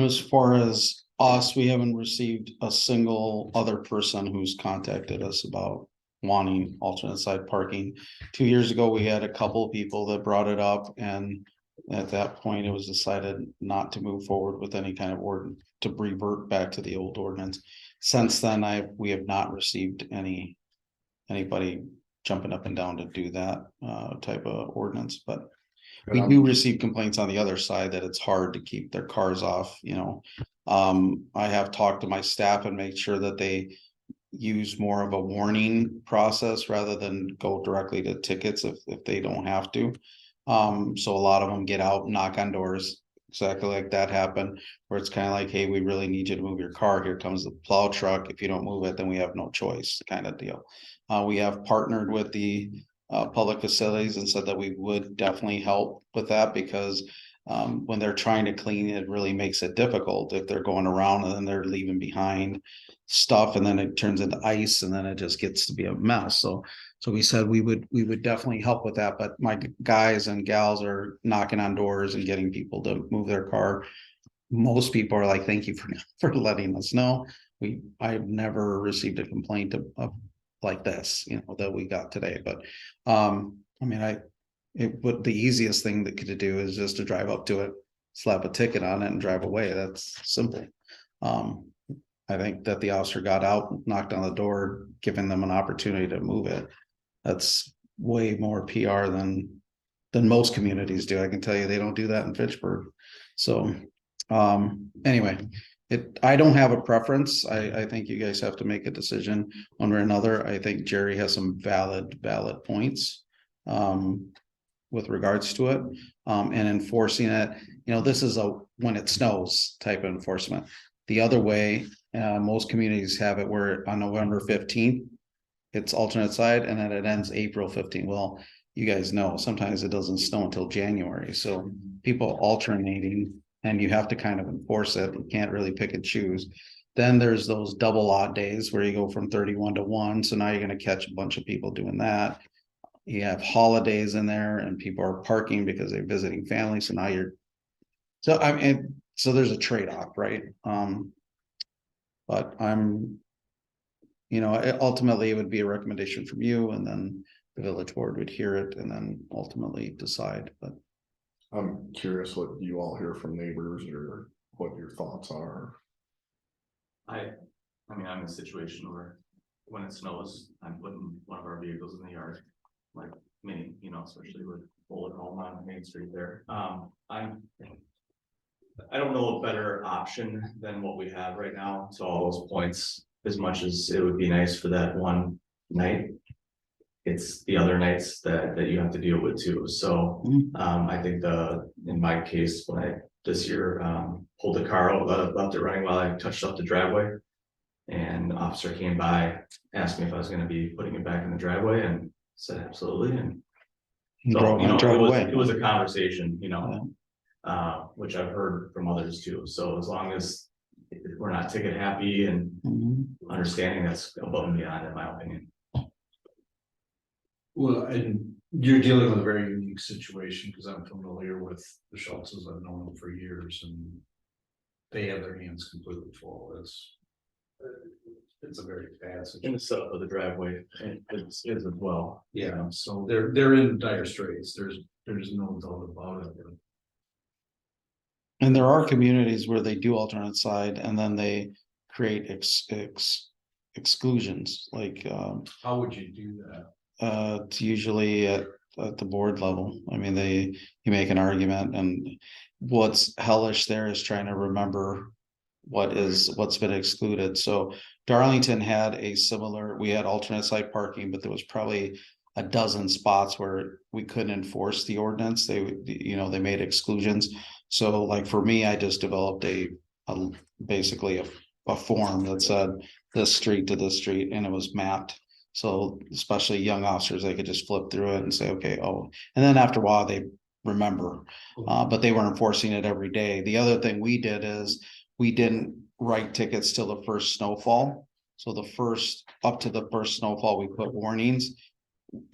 As far as us, we haven't received a single other person who's contacted us about wanting alternate side parking. 2 years ago, we had a couple of people that brought it up, and at that point, it was decided not to move forward with any kind of ordinance, to revert back to the old ordinance. Since then, we have not received anybody jumping up and down to do that type of ordinance, but we do receive complaints on the other side that it's hard to keep their cars off, you know. I have talked to my staff and make sure that they use more of a warning process rather than go directly to tickets if they don't have to. So a lot of them get out and knock on doors, exactly like that happened, where it's kind of like, hey, we really need you to move your car. Here comes the plow truck. If you don't move it, then we have no choice, kind of deal. We have partnered with the public facilities and said that we would definitely help with that, because when they're trying to clean, it really makes it difficult if they're going around and then they're leaving behind stuff and then it turns into ice and then it just gets to be a mess. So we said we would definitely help with that, but my guys and gals are knocking on doors and getting people to move their car. Most people are like, thank you for letting us know. I've never received a complaint of like this, you know, that we got today, but I mean, the easiest thing that could do is just to drive up to it, slap a ticket on it and drive away. That's simple. I think that the officer got out, knocked on the door, giving them an opportunity to move it. That's way more PR than most communities do. I can tell you they don't do that in Fitchburg. So anyway, I don't have a preference. I think you guys have to make a decision one way or another. I think Jerry has some valid points with regards to it, and enforcing it. You know, this is when it snows type of enforcement. The other way, most communities have it where on November 15th, it's alternate side, and then it ends April 15th. Well, you guys know sometimes it doesn't snow until January, so people alternating, and you have to kind of enforce it. You can't really pick and choose. Then there's those double odd days where you go from 31 to 1. So now you're going to catch a bunch of people doing that. You have holidays in there and people are parking because they're visiting family. So now so there's a trade-off, right? But ultimately it would be a recommendation from you, and then the village board would hear it and then ultimately decide. But I'm curious what you all hear from neighbors or what your thoughts are. I mean, I'm in a situation where when it snows, I'm putting one of our vehicles in the yard, like me, you know, especially with Bullet Home on Main Street there. I don't know a better option than what we have right now to all those points, as much as it would be nice for that one night. It's the other nights that you have to deal with too. So I think in my case, when I this year pulled the car out, left it running while I touched up the driveway, and the officer came by, asked me if I was going to be putting it back in the driveway, and said absolutely. And so, you know, it was a conversation, you know, which I've heard from others too. So as long as we're not ticket happy and understanding, that's above and beyond, in my opinion. Well, and you're dealing with a very unique situation, because I'm familiar with the Schultzes. I've known them for years, and they have their hands completely full. It's a very bad In situation. the setup of the driveway, is as well. Yeah, so they're in dire straits. There's no doubt about it. and there are communities where they do alternate side and then they create exclusions, like, How would you do that? it's usually at the board level. I mean, you make an argument, and what's hellish there is trying to remember what's been excluded. So Darlington had a similar, we had alternate site parking, but there was probably a dozen spots where we couldn't enforce the ordinance. They would, they made exclusions. So like for me, I just developed basically a form that said this street to this street, and it was mapped. So especially young officers, they could just flip through it and say, okay, oh, and then after a while they remember, but they weren't enforcing it every day. The other thing we did is we didn't write tickets till the first snowfall. So up to the first snowfall, we put warnings.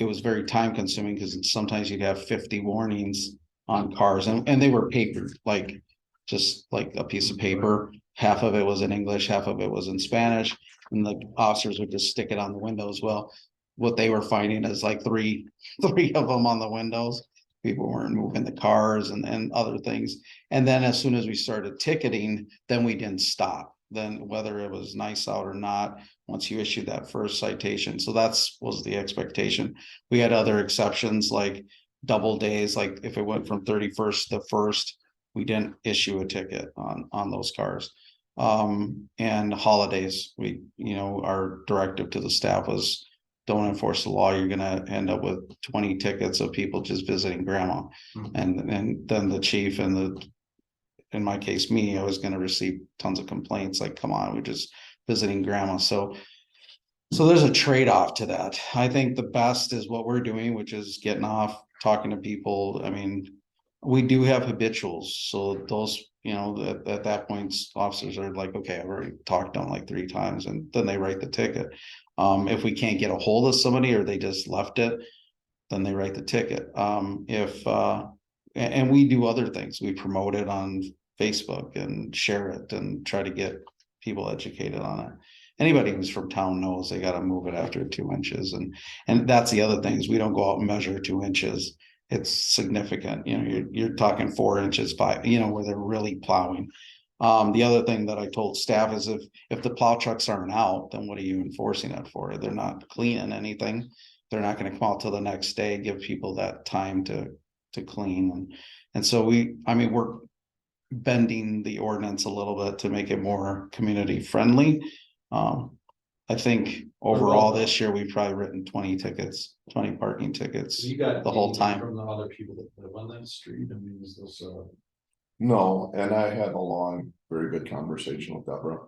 It was very time consuming because sometimes you'd have 50 warnings on cars, and they were papered, like just like a piece of paper. Half of it was in English, half of it was in Spanish, and the officers would just stick it on the windows. Well, what they were finding is like three of them on the windows. People weren't moving the cars and other things. And then as soon as we started ticketing, then we didn't stop. Then whether it was nice out or not, once you issued that first citation. So was the expectation. We had other exceptions like double days, like if it went from 31st to 1st, we didn't issue a ticket on those cars. And holidays, our directive to the staff was don't enforce the law. You're gonna end up with 20 tickets of people just visiting grandma. And then the chief and in my case, me, I was gonna receive tons of complaints like, come on, we're just visiting grandma. So there's a trade-off to that. I think the best is what we're doing, which is getting off, talking to people. I mean, we do have habituals. So those, at that point, officers are like, okay, I've already talked to them like 3 times, and then they write the ticket. If we can't get a hold of somebody or they just left it, then they write the ticket. And we do other things. We promote it on Facebook and share it and try to get people educated on it. Anybody who's from town knows they got to move it after 2 inches. And that's the other thing is we don't go out and measure 2 inches. It's significant. You're talking 4 inches, 5, where they're really plowing. The other thing that I told staff is if the plow trucks aren't out, then what are you enforcing it for? They're not cleaning anything. They're not going to come out till the next day, give people that time to clean. And so we're bending the ordinance a little bit to make it more community friendly. I think overall this year we've probably written 20 parking tickets You got the whole time. from the other people that live on that street. I mean, is this No, and I had a long, very good conversation with Deborah.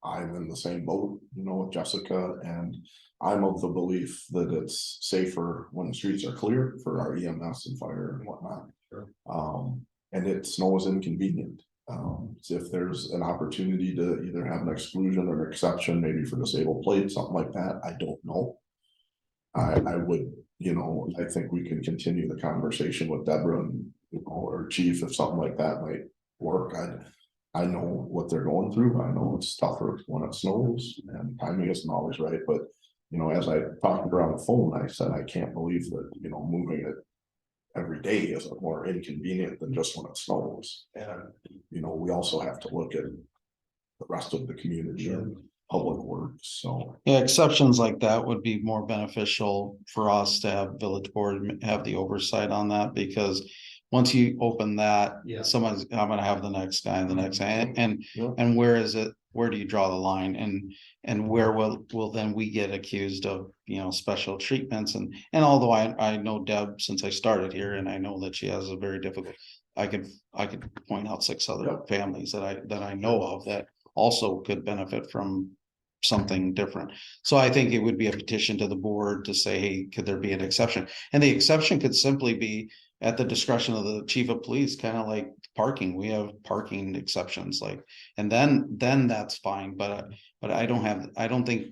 I'm in the same boat, with Jessica, and I'm of the belief that it's safer when the streets are clear for our EMS and fire and whatnot. Sure. And snow is inconvenient. So if there's an opportunity to either have an exclusion or exception, maybe for disabled plates, something like that, I don't know. I would, I think we can continue the conversation with Deborah and, or chief, if something like that might work. I know what they're going through. I know it's tougher when it snows and timing isn't always right, but as I talked to her on the phone, I said, I can't believe that, moving it every day is more inconvenient than just when it snows. And, we also have to look at the rest of the community and public works. So yeah, exceptions like that would be more beneficial for us to have village board have the oversight on that, because once you open that, I'm gonna have the next guy and the next guy, and where is it? Where do you draw the line? And where will then we get accused of, special treatments? And although I know Deb since I started here, and I know that she has a very difficult, I could point out 6 other families that I know of that also could benefit from something different. So I think it would be a petition to the board to say, hey, could there be an exception? And the exception could simply be at the discretion of the chief of police, kind of like parking. We have parking exceptions, and then that's fine. But I don't think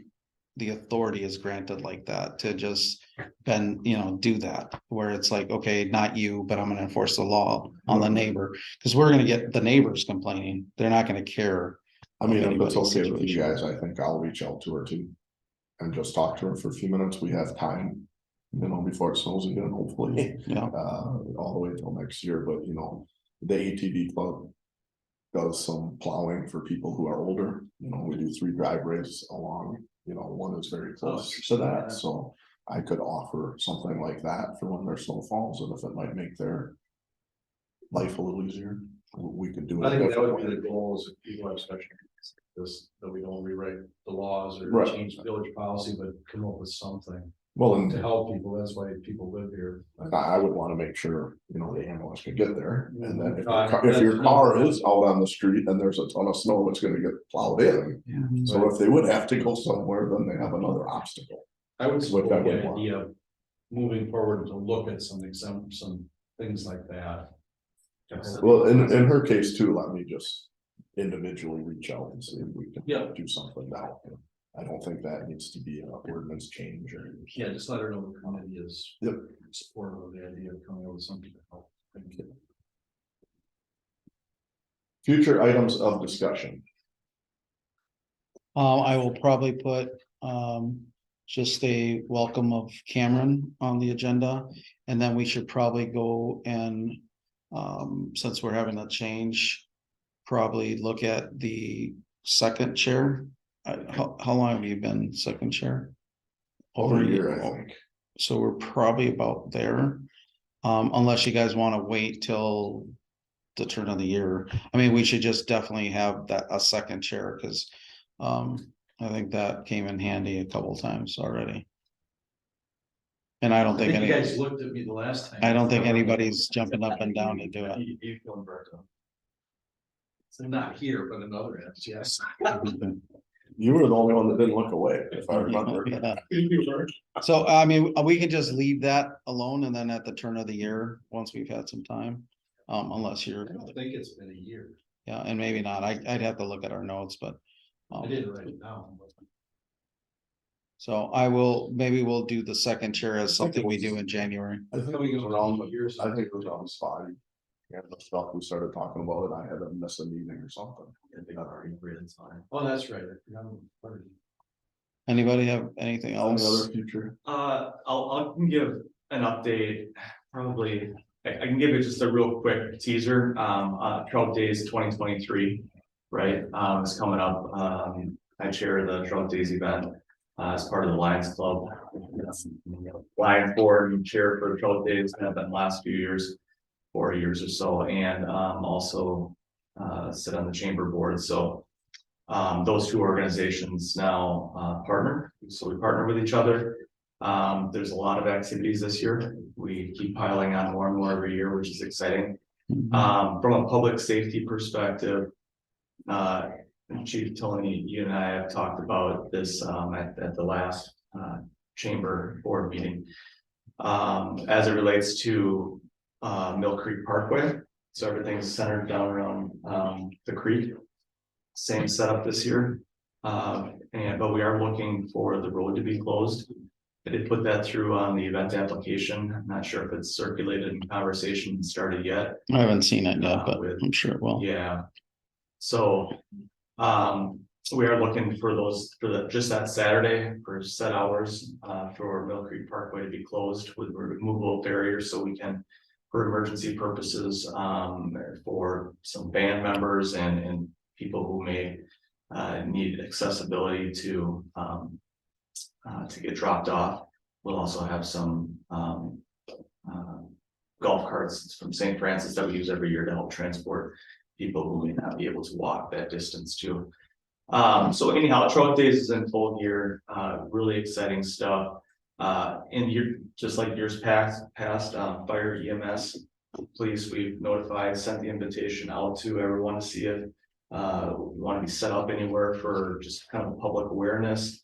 the authority is granted like that to just do that, where it's like, okay, not you, but I'm going to enforce the law on the neighbor, because we're going to get the neighbors complaining. They're not going to care. I mean, if it's okay with you guys, I think I'll reach out to her too and just talk to her for a few minutes. We have time, before it snows again, hopefully, all the way till next year. But, the ATV club, does some plowing for people who are older. You know, we do 3 driveways along, you know, one is very close to that, so. I could offer something like that for when their snow falls, and if it might make their life a little easier, we could do it. I think that would be differently. the goal, is if people have special needs, this, that we don't rewrite the laws or Right. change village policy, but come up with something Well, to and help people. That's why people live here. I would wanna make sure, you know, the ambulance can get there, and then if, Uh, if your that's- car is out on the street and there's a ton of snow, it's gonna get plowed in. So if they would have to go somewhere, then they have another obstacle. I would Which I support the would want. idea of moving forward to look at some things like that. Well, in her case too, let me just individually reach out and see if we can Yeah. do something now. I don't think that needs to be an ordinance change or. Yeah, just let her know the committee is. Yep. Supportive of the idea of coming up with something to help. Thank you. Future items of discussion. I will probably put, just a welcome of Cameron on the agenda. And then we should probably go and, since we're having a change, probably look at the second chair. How long have you been second chair? Over a year, I think. So we're probably about there. Unless you guys want to wait till the turn of the year. I mean, we should just definitely have that, a second chair, because I think that came in handy a couple times already. And I don't I think think you any, guys looked at me the last time. I don't think anybody's jumping up and down to do it. You feel burnt up. So not here, but in other ends, yes. You were the only one that didn't look away, if I remember. Yeah. So, I mean, we can just leave that alone, and then at the turn of the year, once we've had some time, unless I you're, don't think it's been a year. yeah, and maybe not, I'd have to look at our notes, but. I didn't write it down. But So maybe we'll do the second chair as something we do in January. I think it was around, I think it was around spotty. And the stuff we started talking about, and I had to miss a meeting or something. I think I've already written fine. Oh, that's right. I forgot about it. Anybody have anything Any else? other future? I'll give an update, probably, I can give it just a real quick teaser, Trout Days 2023. Right, it's coming up, I chair the Trout Days event, as part of the Lions Club. Lions board and chair for Trout Days, have been the last few years, 4 years or so, and, also, sit on the chamber board, so. Those 2 organizations now, partner, so we partner with each other. There's a lot of activities this year, we keep piling on more and more every year, which is exciting. From a public safety perspective, Chief Tony, you and I have talked about this, at the last, chamber board meeting. As it relates to, Mill Creek Parkway, so everything's centered down around, the creek. Same setup this year, but we are looking for the road to be closed. I did put that through on the event application. I'm not sure if it's circulated in conversation started yet. I haven't seen it yet, but With- I'm sure it will. Yeah. So, we are looking for just that Saturday for set hours, for Mill Creek Parkway to be closed with removal of barriers, so we can, for emergency purposes, for some band members and people who may, need accessibility to get dropped off. We'll also have some, golf carts from St. Francis that we use every year to help transport people who may not be able to walk that distance too. So anyhow, Trout Days is in full gear, really exciting stuff. Just like years past, fire EMS, police, we've notified, sent the invitation out to everyone to see if we want to be set up anywhere for just kind of public awareness.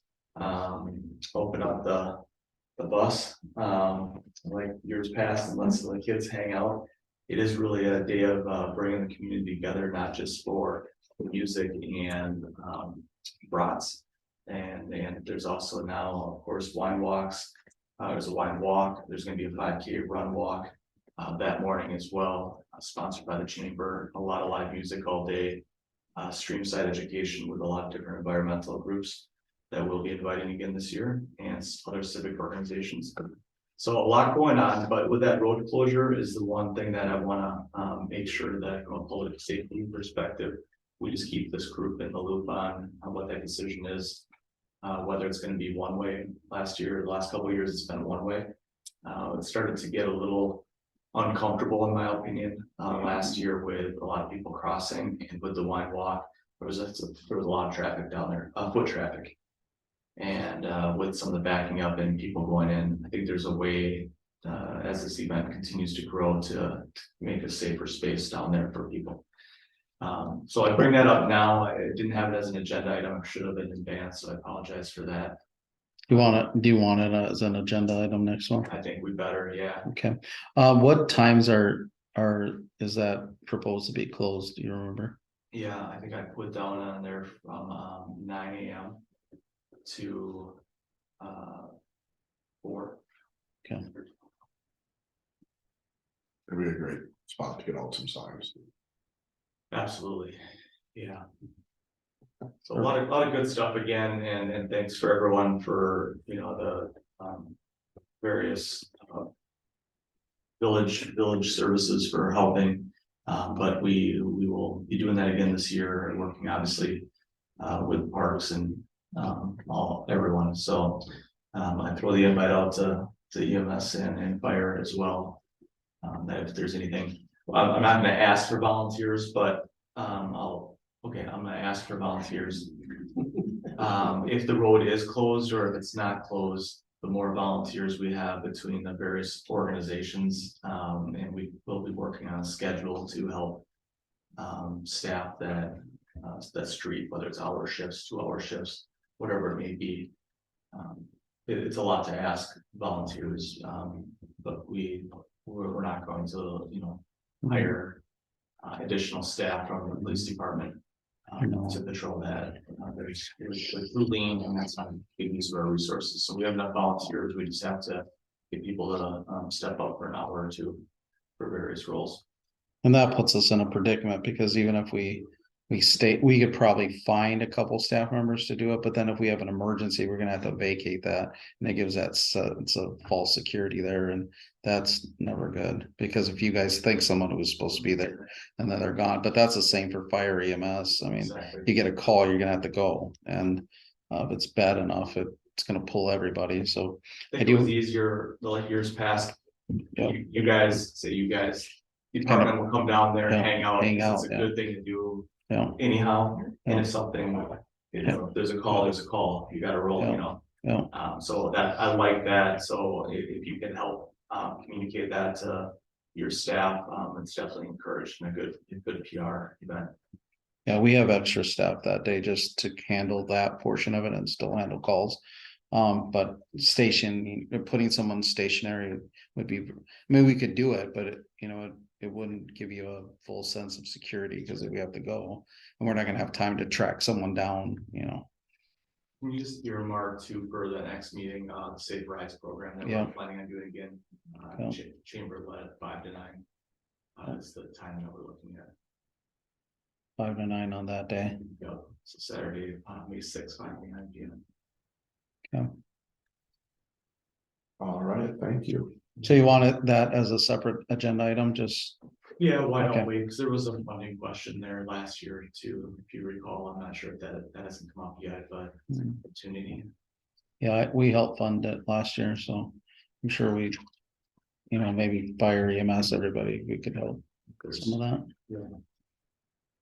Open up the bus, like years past, and let the kids hang out. It is really a day of bringing the community together, not just for music and brats. And there's also now, of course, wine walks. There's a wine walk. There's going to be a 5K run walk that morning as well, sponsored by the chamber. A lot of live music all day. Streamside education with a lot of different environmental groups that we'll be inviting again this year, and other civic organizations. So a lot going on, but with that road closure is the one thing that I wanna make sure that from a public safety perspective. We just keep this group in the loop on what that decision is. Whether it's gonna be one way. The last couple of years, it's been one way. It started to get a little uncomfortable in my opinion, last year with a lot of people crossing and with the wine walk. There was a lot of traffic down there, foot traffic. And with some of the backing up and people going in, I think there's a way, as this event continues to grow, to make a safer space down there for people. So I bring that up now. I didn't have it as an agenda item. I should have in advance, so I apologize for that. Do you want it as an agenda item next one? I think we better, yeah. Okay, what times is that proposed to be closed? Do you remember? Yeah, I think I put down on there from 9 AM to 4. Okay. It'd be a great spot to get out some signs. Absolutely, yeah. So a lot of good stuff again, and thanks for everyone for, you know, the various village services for helping. But we will be doing that again this year and working obviously with parks and everyone. So I throw the invite out to EMS and fire as well. That if there's anything, I'm not gonna ask for volunteers, but I'm gonna ask for volunteers. If the road is closed or if it's not closed, the more volunteers we have between the various organizations, and we will be working on a schedule to help staff that street, whether it's hour shifts, 2-hour shifts, whatever it may be. It's a lot to ask volunteers, but we're not going to, you know, hire additional staff from the police department to patrol that. There's lean, and that's not a big use of our resources. So we have enough volunteers. We just have to get people to step up for an hour or two for various roles. And that puts us in a predicament, because even if we could probably find a couple staff members to do it, but then if we have an emergency, we're gonna have to vacate that. And it gives that sense of false security there, and that's never good, because if you guys think someone who was supposed to be there and then they're gone, but that's the same for fire EMS. I mean, Exactly. you get a call, you're gonna have to go, and if it's bad enough, it's gonna pull everybody, so. I think it was easier, like years past. Yeah. You guys, department will come down there and Yeah, hang out. hang It's a out, good thing to do Yeah, anyhow. And Yeah. if something, you know, if there's a call, there's a call. You gotta roll, you know. yeah, So that, I like that. So if you can help communicate that to your staff, it's definitely encouraged and a good PR event. yeah, we have extra staff that day just to handle that portion of it and still handle calls. But putting someone stationary would be, I mean, we could do it, but it wouldn't give you a full sense of security, because if we have to go and we're not gonna have time to track someone down, Can you just earmark for the next meeting, the Safe Rides program that Yeah. we're planning on doing again? Yeah. Chamber led 5 to 9. That's the time that we're looking at. 5 to 9 on that day. Yep, so Saturday, May 6th, 5 to 9 PM. All right, thank you. So you wanted that as a separate agenda item, just, Yeah, why Okay. don't we? Because there was a funding question there last year too, if you recall. I'm not sure if that hasn't come up yet, but it's an opportunity. yeah, we helped fund it last year, so I'm sure maybe fire EMS, everybody, we could help with some of that. Yeah.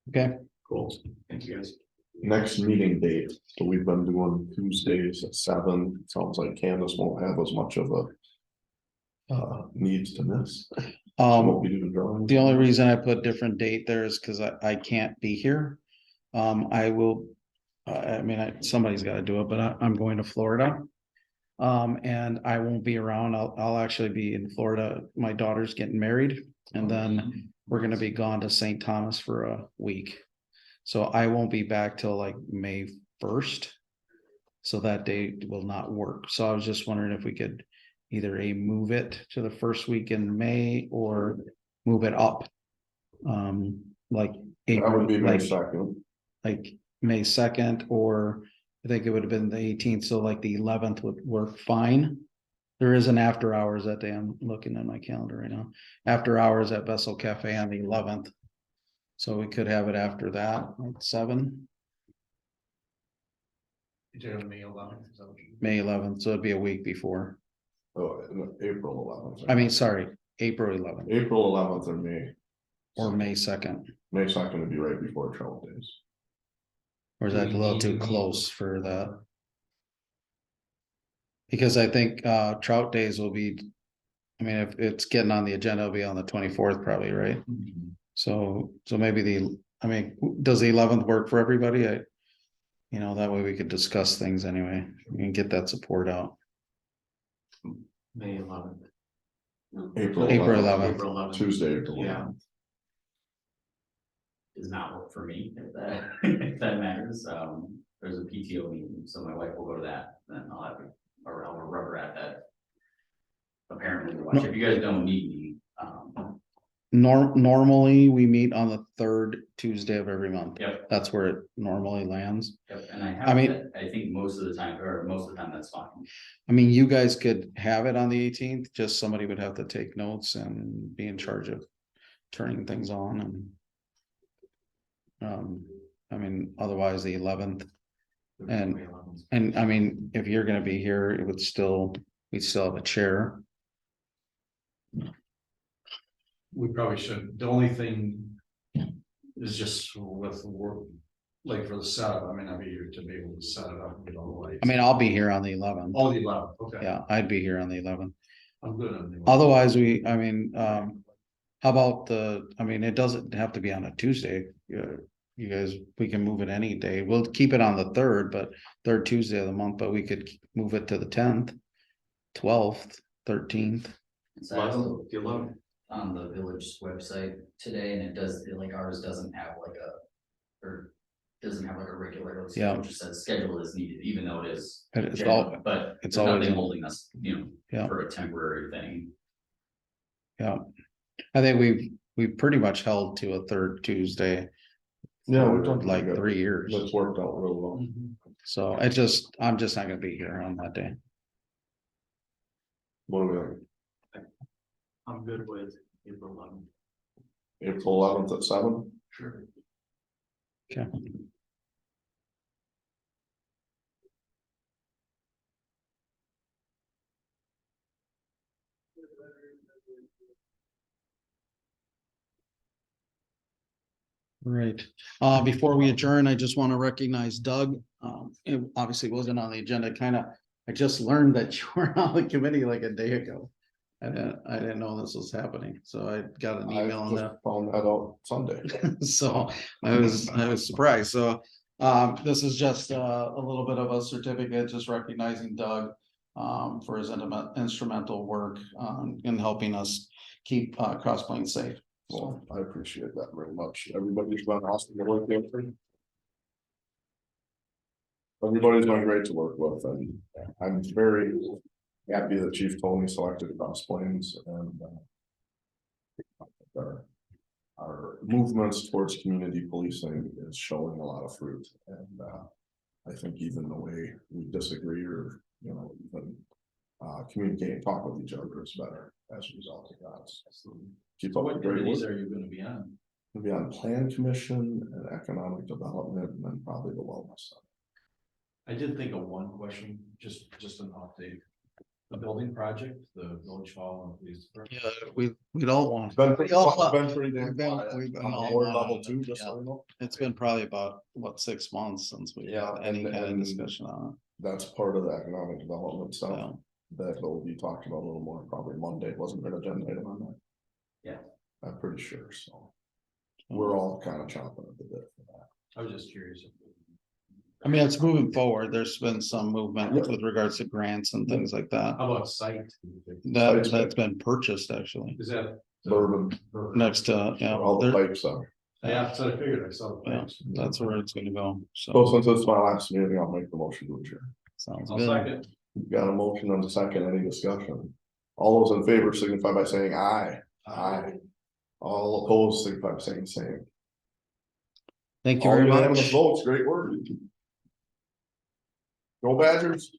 Okay, Cool, thank you guys. Next meeting date, so we've been doing Tuesdays at 7. Sounds like Candace won't have as much of a needs to miss. Won't be doing drawings. the only reason I put different date there is because I can't be here. I will, somebody's got to do it, but I'm going to Florida. And I won't be around. I'll actually be in Florida. My daughter's getting married, and then we're gonna be gone to St. Thomas for a week. So I won't be back till like May 1st. So that day will not work. So I was just wondering if we could either move it to the first week in May or move it up. Like That would be May like 2nd. like May 2nd, or I think it would have been the 18th, so like the 11th would work fine. There is an after hours that day. I'm looking at my calendar right now. After hours at Vessel Cafe on the 11th. So we could have it after that, like 7, May 11th. May 11th, so it'd be a week before. Oh, April 11th. I mean, sorry, April 11th April 11th or May. or May 2nd. May 2nd would be right before Trout Days. Or is that a little too close for that? Because I think trout days will be, I mean, if it's getting on the agenda, it'll be on the 24th probably, right? So maybe I mean, does the 11th work for everybody? That way we could discuss things anyway. We can get that support out. May 11th. April April 11th, April 11th. Tuesday, April Yeah. 11th. Does not work for me, if that, if that matters. There's a PTO meeting, so my wife will go to that, then I'll have a rubber at that. Apparently, watch, if you guys don't need me, Normally, we meet on the 3rd Tuesday of every month. Yep. That's where it normally lands. yep, and I I have, mean- I think most of the time, that's fine. I mean, you guys could have it on the 18th, just somebody would have to take notes and be in charge of turning things on I mean, otherwise the 11th. And- May 11th. And I mean, if you're gonna be here, we'd still have a chair. We probably should, the only thing is just with the work, like for the setup, I mean, I'll be here to be able to set it up and get all the lights. I mean, I'll be here on the 11th. Oh, the 11th, okay. Yeah, I'd be here on the 11th. I'm good on the 11th. Otherwise, how about I mean, it doesn't have to be on a Tuesday. You guys, we can move it any day. We'll keep it on the 3rd, but 3rd Tuesday of the month, but we could move it to the 10th, 12th, 13th. So I looked on the village website today and it does, like ours doesn't have like a regular. Yeah. It just says schedule is needed, even though it is. It's general, But it's there's always nothing in- holding us, Yeah. for a temporary thing. Yeah, I think we've pretty much held to a 3rd Tuesday. Yeah, we've for done like pretty good. 3 years. That's worked out real well. So I'm just not gonna be here on that day. What do we like? I'm good with April 11th. April 11th at 7? Sure. Okay. Right. Before we adjourn, I just want to recognize Doug. It obviously wasn't on the agenda, I just learned that you were on the committee like a day ago. I didn't know this was happening, so I got an I email on just that. found that out Sunday. So I was surprised. So this is just a little bit of a certificate, just recognizing Doug for his instrumental work in helping us keep Cross Plains safe. Well, I appreciate that very much. Everybody's been awesome to work with. Everybody's been great to work with, and I'm very happy that Chief Tony selected Cross Plains and our movements towards community policing is showing a lot of fruit, and I think even the way we disagree or, even communicate and talk with each other is better as a result of that. So keep up the great work. are you gonna be on? We'll be on Plan Commission and Economic Development, and then probably the Wellness Center. I did think of one question, just an update. The building project, the village hall and police department. Yeah, we'd all want. It's been pretty, We all it's thought- been pretty damn we've been- quiet we've been on all the board on level it, too, just yeah. so you know. It's been probably about 6 months since we Yeah, had any and- kind of and- discussion on That's part of the economic development it. stuff So, that will be talked about a little more, probably Monday, wasn't there an agenda item on that? Yeah. I'm pretty sure, so. We're all kind of chomping at the bit for that. I was just curious. I mean, it's moving forward. There's been some movement Yeah. with regards to grants and things like that. How about site? That's been purchased actually, Is that? Bourbon, next to, yeah, all the there- pipes are. Yeah, so I figured I saw the Yeah. plans. that's where it's gonna go. So So, since it's my last meeting, I'll make the motion to adjourn. sounds I'll good. second. Got a motion and a second, any discussion? All those in favor signify by saying aye. Aye. All opposed signify by saying same. Thank you All very unanimous much. votes, great work. Go Badgers.